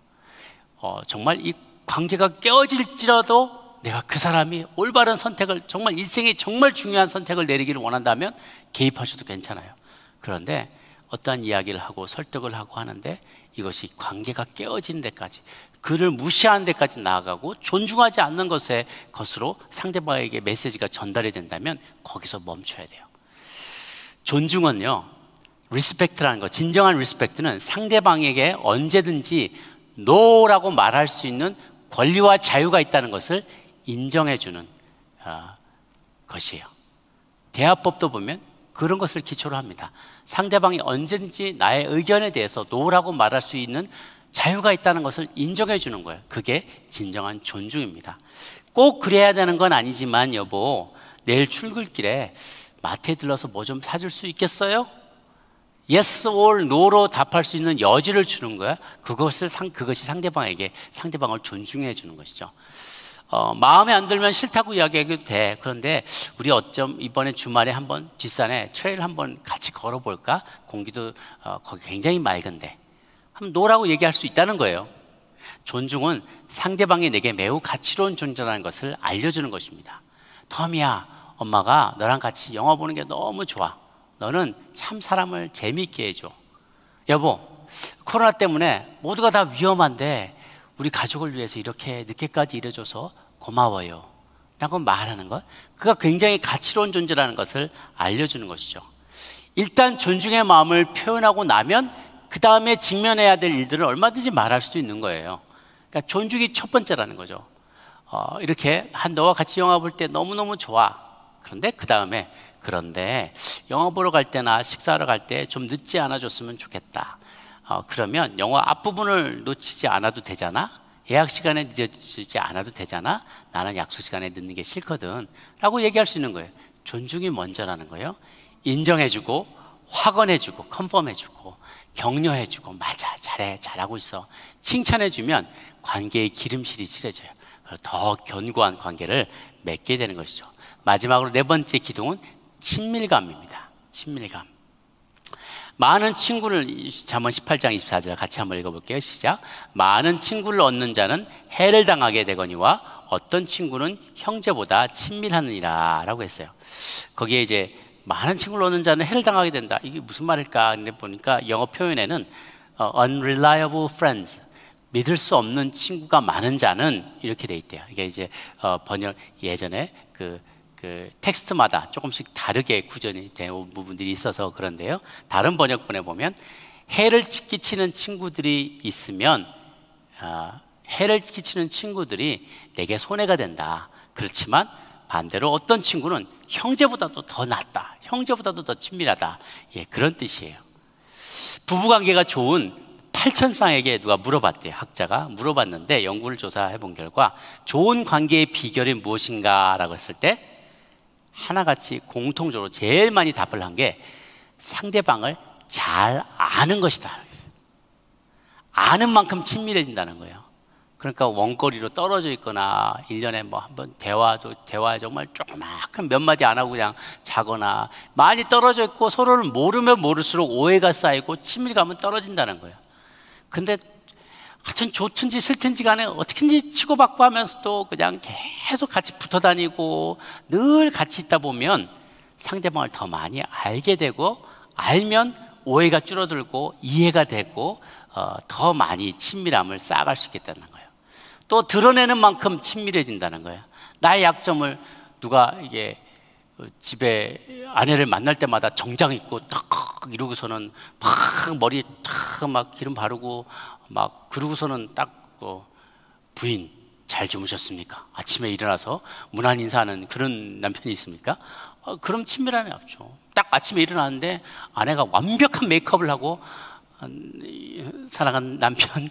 정말 이 관계가 깨어질지라도 내가 그 사람이 올바른 선택을, 정말 일생에 정말 중요한 선택을 내리기를 원한다면 개입하셔도 괜찮아요. 그런데 어떠한 이야기를 하고 설득을 하고 하는데 이것이 관계가 깨어지는 데까지, 그를 무시하는 데까지 나아가고 존중하지 않는 것으로 상대방에게 메시지가 전달이 된다면 거기서 멈춰야 돼요. 존중은요, 리스펙트라는 거, 진정한 리스펙트는 상대방에게 언제든지 no라고 말할 수 있는 권리와 자유가 있다는 것을 인정해주는 것이에요. 대화법도 보면 그런 것을 기초로 합니다. 상대방이 언제든지 나의 의견에 대해서 no라고 말할 수 있는 자유가 있다는 것을 인정해 주는 거예요. 그게 진정한 존중입니다. 꼭 그래야 되는 건 아니지만 여보, 내일 출근길에 마트에 들러서 뭐 좀 사줄 수 있겠어요? Yes or No로 답할 수 있는 여지를 주는 거야. 그것이 상대방에게 상대방을 존중해 주는 것이죠. 마음에 안 들면 싫다고 이야기해도 돼. 그런데 우리 어쩜 이번에 주말에 한번 뒷산에 트레일 한번 같이 걸어볼까? 공기도 거기 굉장히 맑은데 한번 노라고 얘기할 수 있다는 거예요. 존중은 상대방이 내게 매우 가치로운 존재라는 것을 알려주는 것입니다. 터미야, 엄마가 너랑 같이 영화 보는 게 너무 좋아. 너는 참 사람을 재미있게 해줘. 여보, 코로나 때문에 모두가 다 위험한데 우리 가족을 위해서 이렇게 늦게까지 일해줘서 고마워요 라고 말하는 것, 그가 굉장히 가치로운 존재라는 것을 알려주는 것이죠. 일단 존중의 마음을 표현하고 나면 그 다음에 직면해야 될 일들을 얼마든지 말할 수도 있는 거예요. 그러니까 존중이 첫 번째라는 거죠. 이렇게 너와 같이 영화 볼 때 너무너무 좋아. 그런데 그 다음에 그런데 영화 보러 갈 때나 식사하러 갈 때 좀 늦지 않아줬으면 좋겠다. 그러면 영화 앞부분을 놓치지 않아도 되잖아. 예약 시간에 늦어지지 않아도 되잖아. 나는 약속 시간에 늦는 게 싫거든 라고 얘기할 수 있는 거예요. 존중이 먼저라는 거예요. 인정해주고 확언해주고 컨펌해주고 격려해주고 맞아, 잘해, 잘하고 있어, 칭찬해주면 관계의 기름실이 칠해져요. 더 견고한 관계를 맺게 되는 것이죠. 마지막으로 네 번째 기둥은 친밀감입니다. 친밀감. 많은 친구를, 잠언 18장 24절 같이 한번 읽어볼게요. 시작. 많은 친구를 얻는 자는 해를 당하게 되거니와 어떤 친구는 형제보다 친밀하느니라 라고 했어요. 거기에 이제 많은 친구를 얻는 자는 해를 당하게 된다. 이게 무슨 말일까? 근데 보니까 영어 표현에는 unreliable friends, 믿을 수 없는 친구가 많은 자는 이렇게 돼 있대요. 이게 이제 번역 예전에 그 텍스트마다 조금씩 다르게 구전이 된 부분들이 있어서 그런데요. 다른 번역본에 보면 해를 끼치는 친구들이 있으면 해를 끼치는 친구들이 내게 손해가 된다. 그렇지만 반대로 어떤 친구는 형제보다도 더 낫다, 형제보다도 더 친밀하다. 예, 그런 뜻이에요. 부부관계가 좋은 8천쌍에게 누가 물어봤대요. 학자가 물어봤는데 연구를 조사해 본 결과 좋은 관계의 비결이 무엇인가 라고 했을 때 하나같이 공통적으로 제일 많이 답을 한 게 상대방을 잘 아는 것이다. 아는 만큼 친밀해진다는 거예요. 그러니까 원거리로 떨어져 있거나 1년에 뭐 한번 대화에 정말 조그맣게 몇 마디 안 하고 그냥 자거나 많이 떨어져 있고 서로를 모르면 모를수록 오해가 쌓이고 친밀감은 떨어진다는 거예요. 근데 하여튼 좋든지 싫든지 간에 어떻게든지 치고받고 하면서도 그냥 계속 같이 붙어 다니고 늘 같이 있다 보면 상대방을 더 많이 알게 되고 알면 오해가 줄어들고 이해가 되고 더 많이 친밀함을 쌓아갈 수 있겠다는 거예요. 또 드러내는 만큼 친밀해진다는 거예요. 나의 약점을 누가 이게 집에 아내를 만날 때마다 정장 입고 탁 이러고서는 막 머리 탁 막 기름 바르고 막 그러고서는 딱 부인 잘 주무셨습니까? 아침에 일어나서 문안 인사하는 그런 남편이 있습니까? 그럼 친밀함이 없죠. 딱 아침에 일어나는데 아내가 완벽한 메이크업을 하고 사랑하는 남편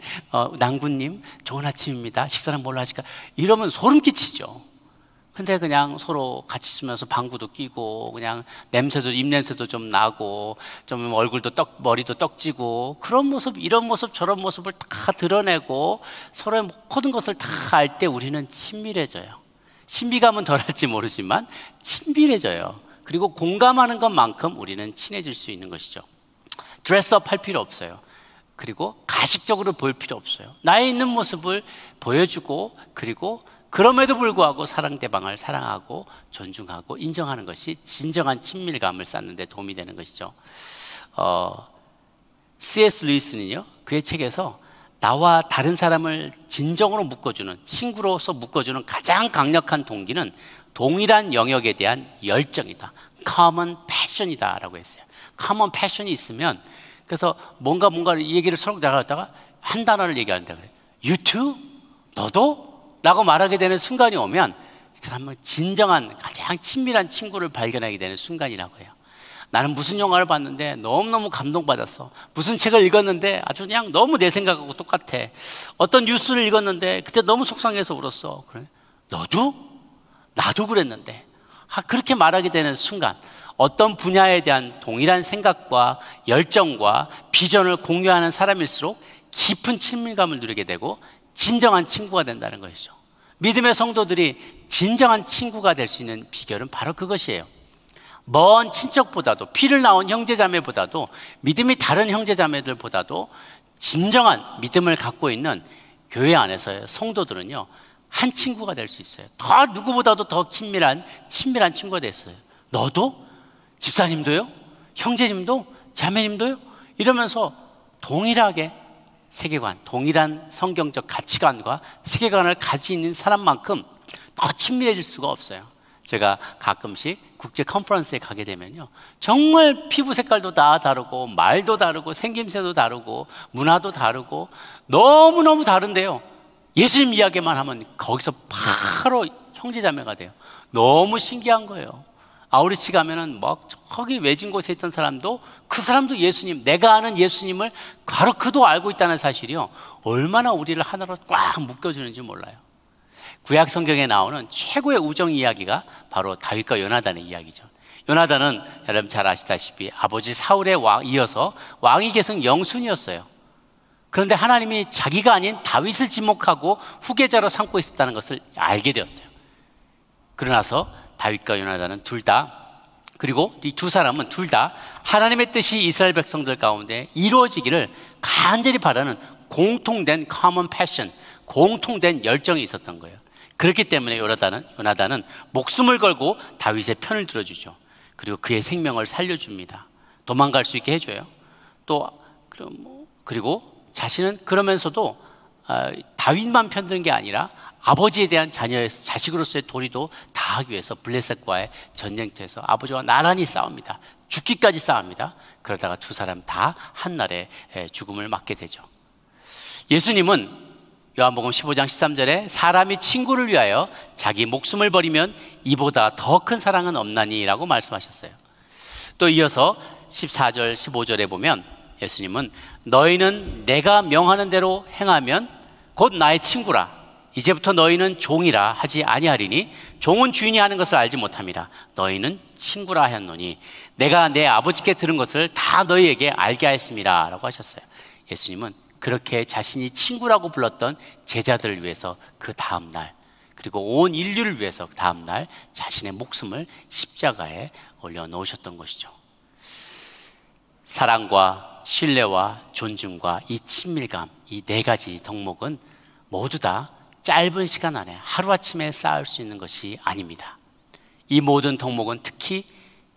남군님 좋은 아침입니다. 식사는 뭘로 하실까? 이러면 소름 끼치죠. 근데 그냥 서로 같이 있으면서 방구도 끼고 그냥 냄새도 입냄새도 좀 나고 좀 얼굴도 머리도 떡지고 그런 모습, 이런 모습, 저런 모습을 다 드러내고 서로의 모든 것을 다 알 때 우리는 친밀해져요. 신비감은 덜할지 모르지만 친밀해져요. 그리고 공감하는 것만큼 우리는 친해질 수 있는 것이죠. 드레스업 할 필요 없어요. 그리고 가식적으로 보일 필요 없어요. 나의 있는 모습을 보여주고 그리고 그럼에도 불구하고 상대방을 사랑하고 존중하고 인정하는 것이 진정한 친밀감을 쌓는 데 도움이 되는 것이죠. C.S. 루이스는요, 그의 책에서 나와 다른 사람을 진정으로 묶어주는, 친구로서 묶어주는 가장 강력한 동기는 동일한 영역에 대한 열정이다. Common passion. 패션이다라고 했어요. common 패션이 있으면, 그래서 뭔가를 얘기를 서로 나가다가 한 단어를 얘기한다 그래요. You too? 너도? 라고 말하게 되는 순간이 오면 그 사람은 진정한 가장 친밀한 친구를 발견하게 되는 순간이라고 해요. 나는 무슨 영화를 봤는데 너무너무 감동받았어. 무슨 책을 읽었는데 아주 그냥 너무 내 생각하고 똑같아. 어떤 뉴스를 읽었는데 그때 너무 속상해서 울었어. 그래? 너도? 나도 그랬는데. 그렇게 말하게 되는 순간, 어떤 분야에 대한 동일한 생각과 열정과 비전을 공유하는 사람일수록 깊은 친밀감을 누리게 되고 진정한 친구가 된다는 것이죠. 믿음의 성도들이 진정한 친구가 될 수 있는 비결은 바로 그것이에요. 먼 친척보다도, 피를 낳은 형제자매보다도, 믿음이 다른 형제자매들보다도 진정한 믿음을 갖고 있는 교회 안에서의 성도들은요, 한 친구가 될 수 있어요. 더 누구보다도 더 친밀한 친구가 됐어요. 너도? 집사님도요? 형제님도? 자매님도요? 이러면서 동일하게 세계관, 동일한 성경적 가치관과 세계관을 가지고 있는 사람만큼 더 친밀해질 수가 없어요. 제가 가끔씩 국제 컨퍼런스에 가게 되면요, 정말 피부 색깔도 다 다르고 말도 다르고 생김새도 다르고 문화도 다르고 너무너무 다른데요, 예수님 이야기만 하면 거기서 바로 형제자매가 돼요. 너무 신기한 거예요. 아우리치 가면은 막 저기 외진 곳에 있던 사람도, 그 사람도 예수님, 내가 아는 예수님을 바로 그도 알고 있다는 사실이요, 얼마나 우리를 하나로 꽉 묶어주는지 몰라요. 구약 성경에 나오는 최고의 우정 이야기가 바로 다윗과 요나단의 이야기죠. 요나단은 여러분 잘 아시다시피 아버지 사울에 이어서 왕위 계승 영순이었어요. 그런데 하나님이 자기가 아닌 다윗을 지목하고 후계자로 삼고 있었다는 것을 알게 되었어요. 그러나서 다윗과 요나단은 둘 다, 그리고 이 두 사람은 둘 다 하나님의 뜻이 이스라엘 백성들 가운데 이루어지기를 간절히 바라는 공통된 common passion, 공통된 열정이 있었던 거예요. 그렇기 때문에 요나단은 목숨을 걸고 다윗의 편을 들어주죠. 그리고 그의 생명을 살려줍니다. 도망갈 수 있게 해줘요. 그리고 자신은 그러면서도 다윗만 편드는 게 아니라 아버지에 대한 자식으로서의 도리도 다하기 위해서 블레셋과의 전쟁터에서 아버지와 나란히 싸웁니다. 죽기까지 싸웁니다. 그러다가 두 사람 다 한날에 죽음을 맞게 되죠. 예수님은 요한복음 15장 13절에 사람이 친구를 위하여 자기 목숨을 버리면 이보다 더 큰 사랑은 없나니 라고 말씀하셨어요. 또 이어서 14절 15절에 보면 예수님은 너희는 내가 명하는 대로 행하면 곧 나의 친구라. 이제부터 너희는 종이라 하지 아니하리니 종은 주인이 하는 것을 알지 못함이라. 너희는 친구라 하였노니 내가 내 아버지께 들은 것을 다 너희에게 알게 하였습니다 라고 하셨어요. 예수님은 그렇게 자신이 친구라고 불렀던 제자들을 위해서 그 다음날, 그리고 온 인류를 위해서 그 다음날 자신의 목숨을 십자가에 올려놓으셨던 것이죠. 사랑과 신뢰와 존중과 이 친밀감, 이 네 가지 덕목은 모두 다 짧은 시간 안에 하루아침에 쌓을 수 있는 것이 아닙니다. 이 모든 덕목은 특히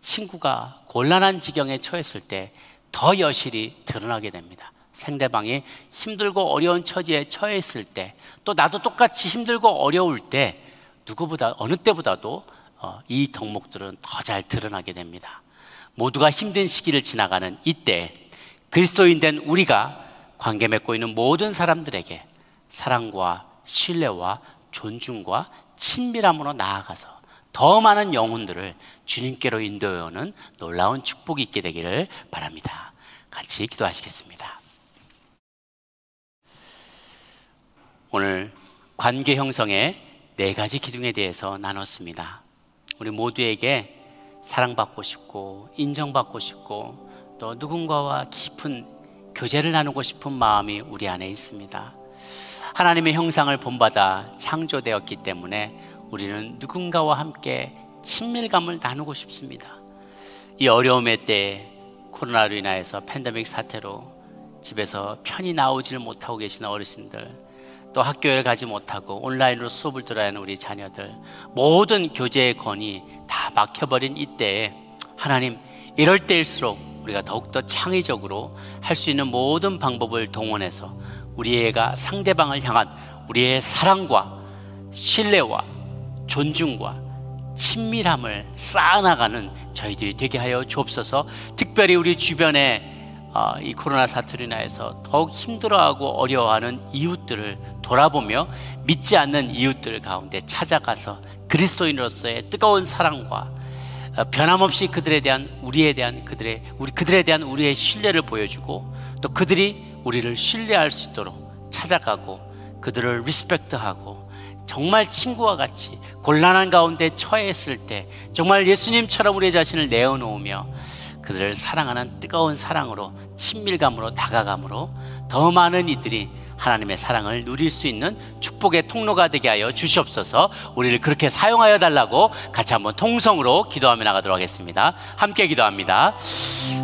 친구가 곤란한 지경에 처했을 때 더 여실히 드러나게 됩니다. 상대방이 힘들고 어려운 처지에 처해 있을 때, 또 나도 똑같이 힘들고 어려울 때 누구보다 어느 때보다도 이 덕목들은 더 잘 드러나게 됩니다. 모두가 힘든 시기를 지나가는 이때 그리스도인 된 우리가 관계 맺고 있는 모든 사람들에게 사랑과 신뢰와 존중과 친밀함으로 나아가서 더 많은 영혼들을 주님께로 인도해오는 놀라운 축복이 있게 되기를 바랍니다. 같이 기도하시겠습니다. 오늘 관계 형성의 네 가지 기둥에 대해서 나눴습니다. 우리 모두에게 사랑받고 싶고 인정받고 싶고 또 누군가와 깊은 교제를 나누고 싶은 마음이 우리 안에 있습니다. 하나님의 형상을 본받아 창조되었기 때문에 우리는 누군가와 함께 친밀감을 나누고 싶습니다. 이 어려움의 때에 코로나로 인하여서 팬데믹 사태로 집에서 편히 나오지를 못하고 계신 어르신들, 또 학교에 가지 못하고 온라인으로 수업을 들어야 하는 우리 자녀들, 모든 교제의 권이 다 막혀버린 이때에 하나님, 이럴 때일수록 우리가 더욱더 창의적으로 할 수 있는 모든 방법을 동원해서 우리 애가 상대방을 향한 우리의 사랑과 신뢰와 존중과 친밀함을 쌓아나가는 저희들이 되게 하여 주옵소서. 특별히 우리 주변에 이 코로나 사태로 인해서 더욱 힘들어하고 어려워하는 이웃들을 돌아보며 믿지 않는 이웃들 가운데 찾아가서 그리스도인으로서의 뜨거운 사랑과 변함없이 그들에 대한 우리에 대한 그들에 대한 우리의 신뢰를 보여주고, 또 그들이 우리를 신뢰할 수 있도록 찾아가고 그들을 리스펙트하고, 정말 친구와 같이 곤란한 가운데 처했을 때 정말 예수님처럼 우리 자신을 내어놓으며 그들을 사랑하는 뜨거운 사랑으로, 친밀감으로 다가감으로 더 많은 이들이 하나님의 사랑을 누릴 수 있는 축복의 통로가 되게 하여 주시옵소서. 우리를 그렇게 사용하여 달라고 같이 한번 통성으로 기도하며 나가도록 하겠습니다. 함께 기도합니다.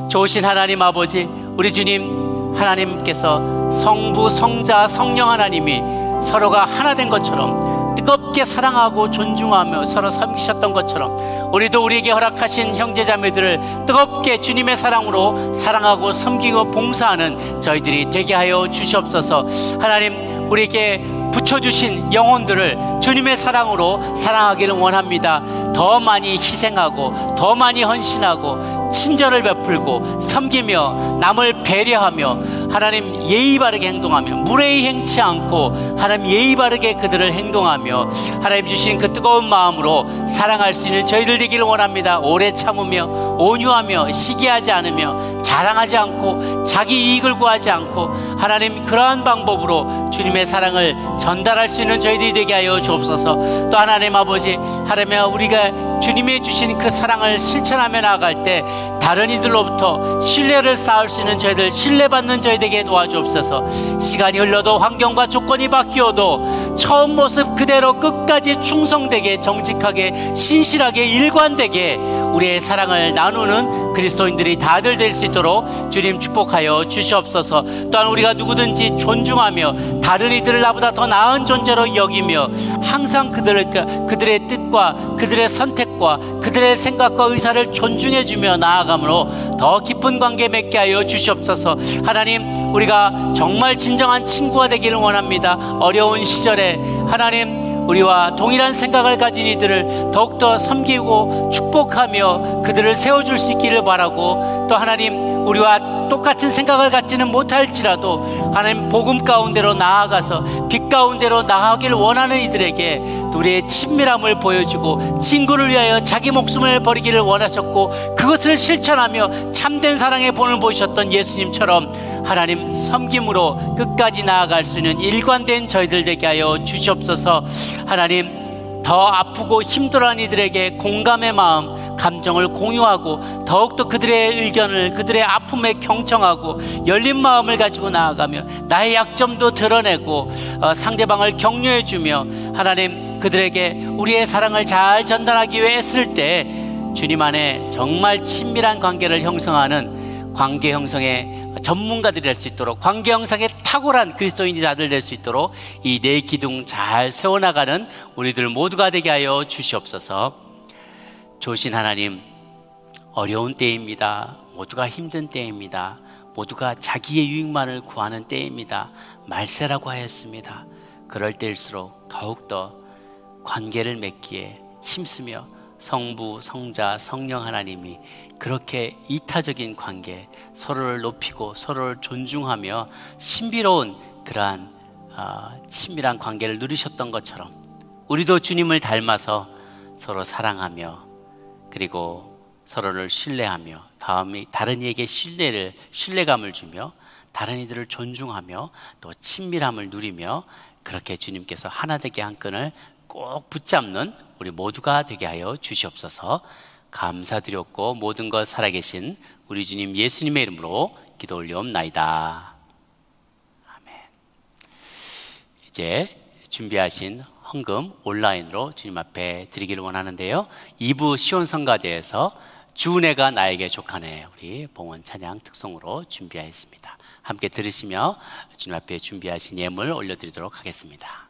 좋으신 하나님 아버지, 우리 주님 하나님께서 성부, 성자, 성령 하나님이 서로가 하나 된 것처럼 뜨겁게 사랑하고 존중하며 서로 섬기셨던 것처럼, 우리도 우리에게 허락하신 형제자매들을 뜨겁게 주님의 사랑으로 사랑하고 섬기고 봉사하는 저희들이 되게 하여 주시옵소서. 하나님, 우리에게 붙여주신 영혼들을 주님의 사랑으로 사랑하기를 원합니다. 더 많이 희생하고 더 많이 헌신하고 친절을 베풀고 섬기며 남을 배려하며 하나님 예의 바르게 행동하며 무례히 행치 않고 하나님 예의 바르게 그들을 행동하며 하나님 주신 그 뜨거운 마음으로 사랑할 수 있는 저희들 되기를 원합니다. 오래 참으며 온유하며 시기하지 않으며 자랑하지 않고 자기 이익을 구하지 않고 하나님 그러한 방법으로 주님의 사랑을 전달할 수 있는 저희들이 되게 하여 주옵소서. 또 하나님 아버지, 하나님 우리가 주님이 주신 그 사랑을 실천하며 나아갈 때 다른 이들로부터 신뢰를 쌓을 수 있는 저희들, 신뢰받는 저희에게 도와주옵소서. 시간이 흘러도 환경과 조건이 바뀌어도 처음 모습 그대로 끝까지 충성되게, 정직하게, 신실하게, 일관되게 우리의 사랑을 나누는 그리스도인들이 다들 될 수 있도록 주님 축복하여 주시옵소서. 또한 우리가 누구든지 존중하며 다른 이들을 나보다 더 나은 존재로 여기며 항상 그들의 뜻과 그들의 선택과 그들의 생각과 의사를 존중해주며 나아감으로 더 깊은 관계 맺게 하여 주시옵소서. 하나님, 우리가 정말 진정한 친구가 되기를 원합니다. 어려운 시절에 하나님 우리와 동일한 생각을 가진 이들을 더욱더 섬기고 축복하며 그들을 세워줄 수 있기를 바라고, 또 하나님 우리와 똑같은 생각을 갖지는 못할지라도 하나님 복음 가운데로 나아가서 빛 가운데로 나아가길 원하는 이들에게 우리의 친밀함을 보여주고 친구를 위하여 자기 목숨을 버리기를 원하셨고 그것을 실천하며 참된 사랑의 본을 보이셨던 예수님처럼 하나님 섬김으로 끝까지 나아갈 수 있는 일관된 저희들 되게 하여 주시옵소서. 하나님 더 아프고 힘들어하는 이들에게 공감의 마음, 감정을 공유하고 더욱더 그들의 의견을, 그들의 아픔에 경청하고 열린 마음을 가지고 나아가며 나의 약점도 드러내고 상대방을 격려해주며 하나님 그들에게 우리의 사랑을 잘 전달하기 위해 애쓸 때 주님 안에 정말 친밀한 관계를 형성하는 관계 형성의 전문가들이 될 수 있도록, 관계 형성에 탁월한 그리스도인이 다들 될 수 있도록 이 네 기둥 잘 세워나가는 우리들 모두가 되게 하여 주시옵소서. 좋으신 하나님, 어려운 때입니다. 모두가 힘든 때입니다. 모두가 자기의 유익만을 구하는 때입니다. 말세라고 하였습니다. 그럴 때일수록 더욱더 관계를 맺기에 힘쓰며 성부, 성자, 성령 하나님이 그렇게 이타적인 관계, 서로를 높이고 서로를 존중하며 신비로운 그러한 친밀한 관계를 누리셨던 것처럼 우리도 주님을 닮아서 서로 사랑하며 그리고 서로를 신뢰하며 다른 이에게 신뢰감을 주며 다른 이들을 존중하며 또 친밀함을 누리며 그렇게 주님께서 하나 되게 한 끈을 꼭 붙잡는 우리 모두가 되게 하여 주시옵소서. 감사드렸고 모든 것 살아계신 우리 주님 예수님의 이름으로 기도 올리옵나이다. 아멘. 이제 준비하신 헌금 온라인으로 주님 앞에 드리기를 원하는데요, 2부 시온성가대에서 주은혜가 나에게 족하네 우리 봉헌 찬양 특송으로 준비하였습니다. 함께 들으시며 주님 앞에 준비하신 예물 올려드리도록 하겠습니다.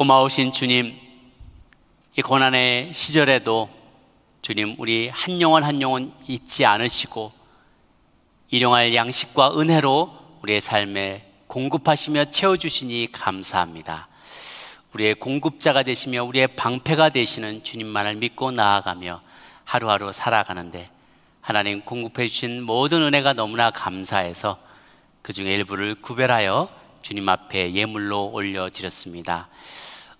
고마우신 주님, 이 고난의 시절에도 주님 우리 한 영혼 한 영혼 잊지 않으시고 일용할 양식과 은혜로 우리의 삶에 공급하시며 채워주시니 감사합니다. 우리의 공급자가 되시며 우리의 방패가 되시는 주님만을 믿고 나아가며 하루하루 살아가는데 하나님 공급해 주신 모든 은혜가 너무나 감사해서 그 중에 일부를 구별하여 주님 앞에 예물로 올려드렸습니다.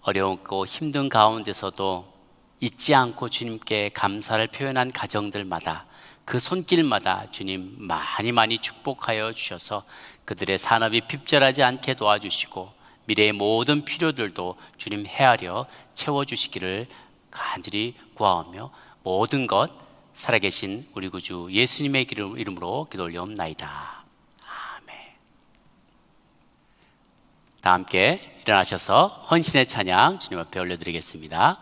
어려웠고 힘든 가운데서도 잊지 않고 주님께 감사를 표현한 가정들마다 그 손길마다 주님 많이 축복하여 주셔서 그들의 산업이 핍절하지 않게 도와주시고 미래의 모든 필요들도 주님 헤아려 채워주시기를 간절히 구하오며 모든 것 살아계신 우리 구주 예수님의 이름으로 기도 올려옵나이다. 아멘. 다 함께 일어나셔서 헌신의 찬양 주님 앞에 올려드리겠습니다.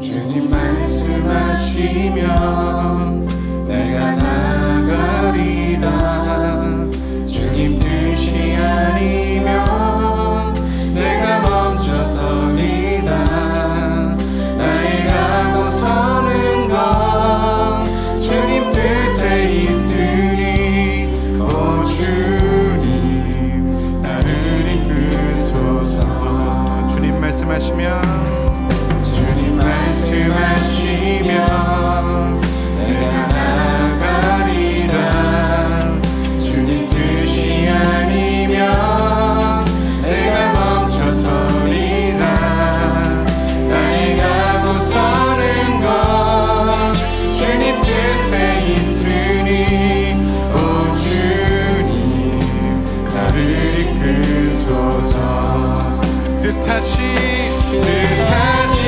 주님 말씀하시면 내가 나가리라. 주님 뜻이 아니면 내가 멈춰서리라. 말씀하시면 주님 말씀하시면 내가 나가리라. 주님 뜻이 아니면 내가 멈춰서리라. 나의 가고 서는 것 주님 뜻에 있으니 오 주님 나를 이끄소서. 뜻하신 그곳에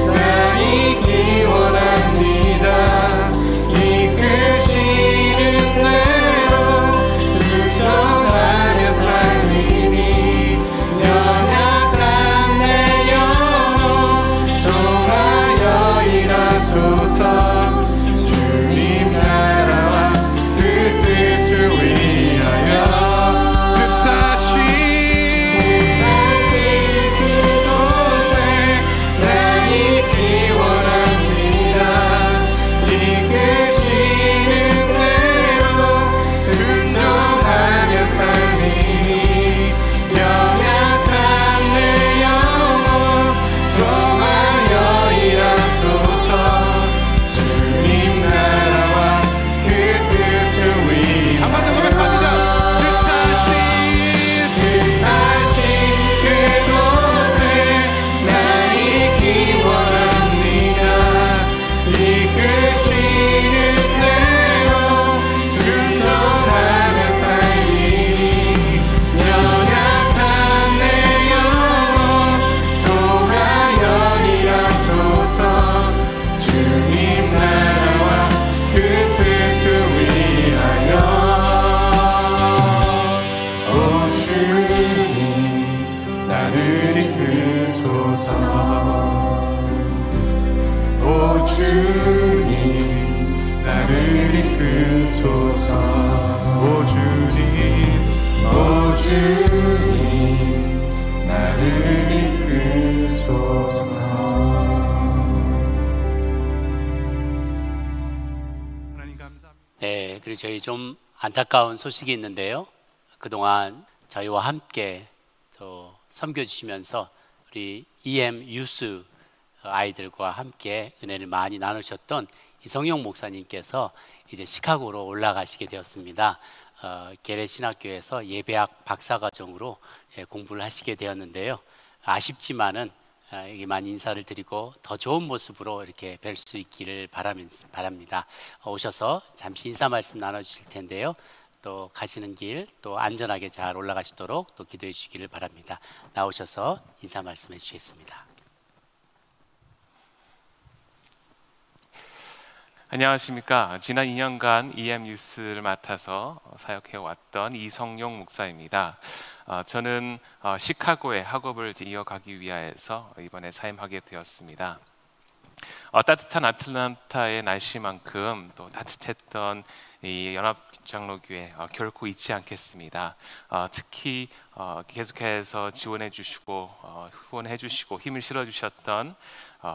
나 있기 원합니다. 이끄시는 대로 순종하며 살리니 연약한 내 영혼 통하여 일하소서. 주님 나라와 그 뜻을 위하여 주님 나를 이끄소서. 오 주님 나를 이끄소서. 하나님 감사합니다. 네, 그리고 저희 좀 안타까운 소식이 있는데요. 그동안 저희와 함께 섬겨주시면서 우리 EM 유스 아이들과 함께 은혜를 많이 나누셨던 이성용 목사님께서 이제 시카고로 올라가시게 되었습니다. 게레 신학교에서 예배학 박사과정으로 공부를 하시게 되었는데요. 아쉽지만은 여기만 인사를 드리고 더 좋은 모습으로 이렇게 뵐 수 있기를 바랍니다. 오셔서 잠시 인사 말씀 나눠주실 텐데요. 또 가시는 길 또 안전하게 잘 올라가시도록 또 기도해 주시기를 바랍니다. 나오셔서 인사 말씀해 주시겠습니다. 안녕하십니까. 지난 2년간 EM 유스를 맡아서 사역해왔던 이성용 목사입니다. 저는 시카고의 학업을 이어가기 위하여서 이번에 사임하게 되었습니다. 따뜻한 아틀란타의 날씨만큼 또 따뜻했던 이 연합장로교회 결코 잊지 않겠습니다. 특히 계속해서 지원해 주시고 후원해 주시고 힘을 실어 주셨던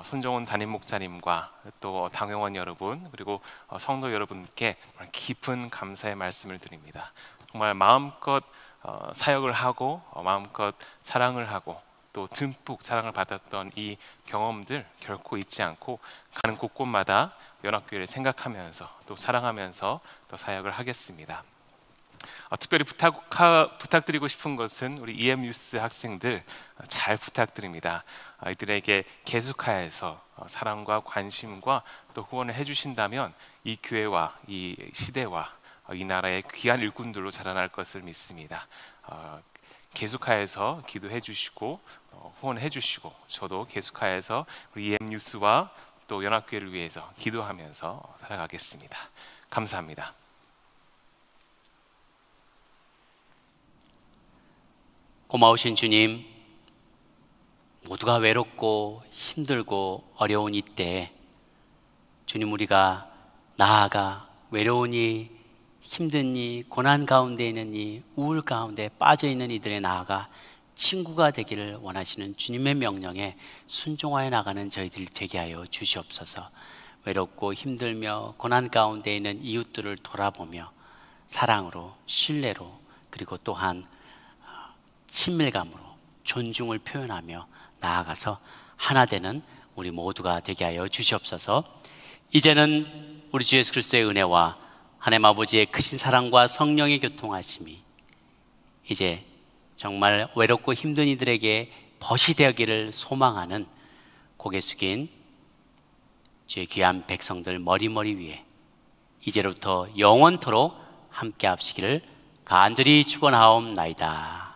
손정훈 담임 목사님과 또 당회원 여러분 그리고 성도 여러분께 깊은 감사의 말씀을 드립니다. 정말 마음껏 사역을 하고 마음껏 사랑을 하고 또 듬뿍 사랑을 받았던 이 경험들 결코 잊지 않고 가는 곳곳마다 연합교회를 생각하면서 또 사랑하면서 또 사역을 하겠습니다. 특별히 부탁드리고 싶은 것은 우리 EM 유스 학생들 잘 부탁드립니다. 이들에게 계속하여서 사랑과 관심과 또 후원을 해주신다면 이 교회와 이 시대와 이 나라의 귀한 일꾼들로 자라날 것을 믿습니다. 계속하여서 기도해 주시고 후원해 주시고 저도 계속하여서 우리 EM 유스와 또 연합교회를 위해서 기도하면서 살아가겠습니다. 감사합니다. 고마우신 주님, 모두가 외롭고 힘들고 어려운 이때 주님, 우리가 나아가 외로우니 힘드니 고난 가운데 있느니 우울 가운데 빠져있는 이들에 나아가 친구가 되기를 원하시는 주님의 명령에 순종하여 나가는 저희들 되게 하여 주시옵소서. 외롭고 힘들며 고난 가운데 있는 이웃들을 돌아보며 사랑으로, 신뢰로, 그리고 또한 친밀감으로 존중을 표현하며 나아가서 하나 되는 우리 모두가 되게 하여 주시옵소서. 이제는 우리 주 예수 그리스도의 은혜와 하나님 아버지의 크신 사랑과 성령의 교통하심이 이제 정말 외롭고 힘든 이들에게 벗이 되기를 소망하는 고개 숙인 주의 귀한 백성들 머리머리 위에 이제로부터 영원토록 함께 합시기를 간절히 축원하옵나이다.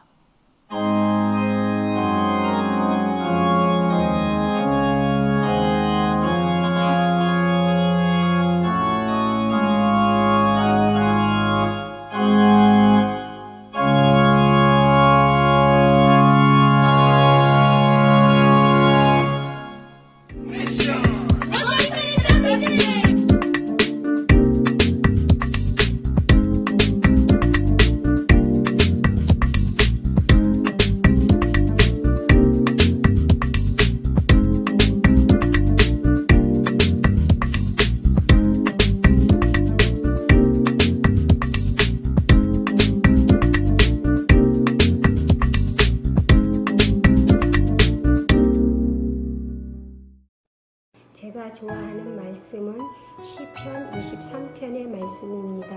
제가 좋아하는 말씀은 시편 23편의 말씀입니다.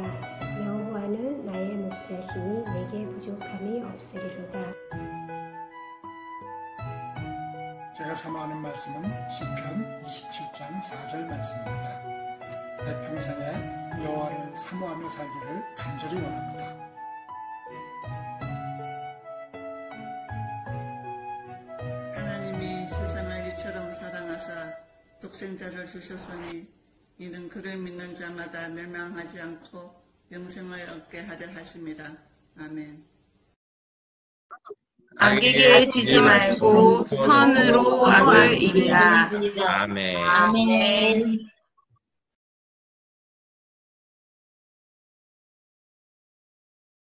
여호와는 나의 목자시니 내게 부족함이 없으리로다. 제가 사모하는 말씀은 시편 27장 4절 말씀입니다. 내 평생에 여호와를 사모하며 살기를 간절히 원합니다. 하나님이 세상을 이처럼 사랑하사 독생자를 주셨으니 이는 그를 믿는 자마다 멸망하지 않고 영생을 얻게 하려 하심이라. 아멘. 악에게 지지 말고 선으로 악을 이기라. 아멘. 아멘.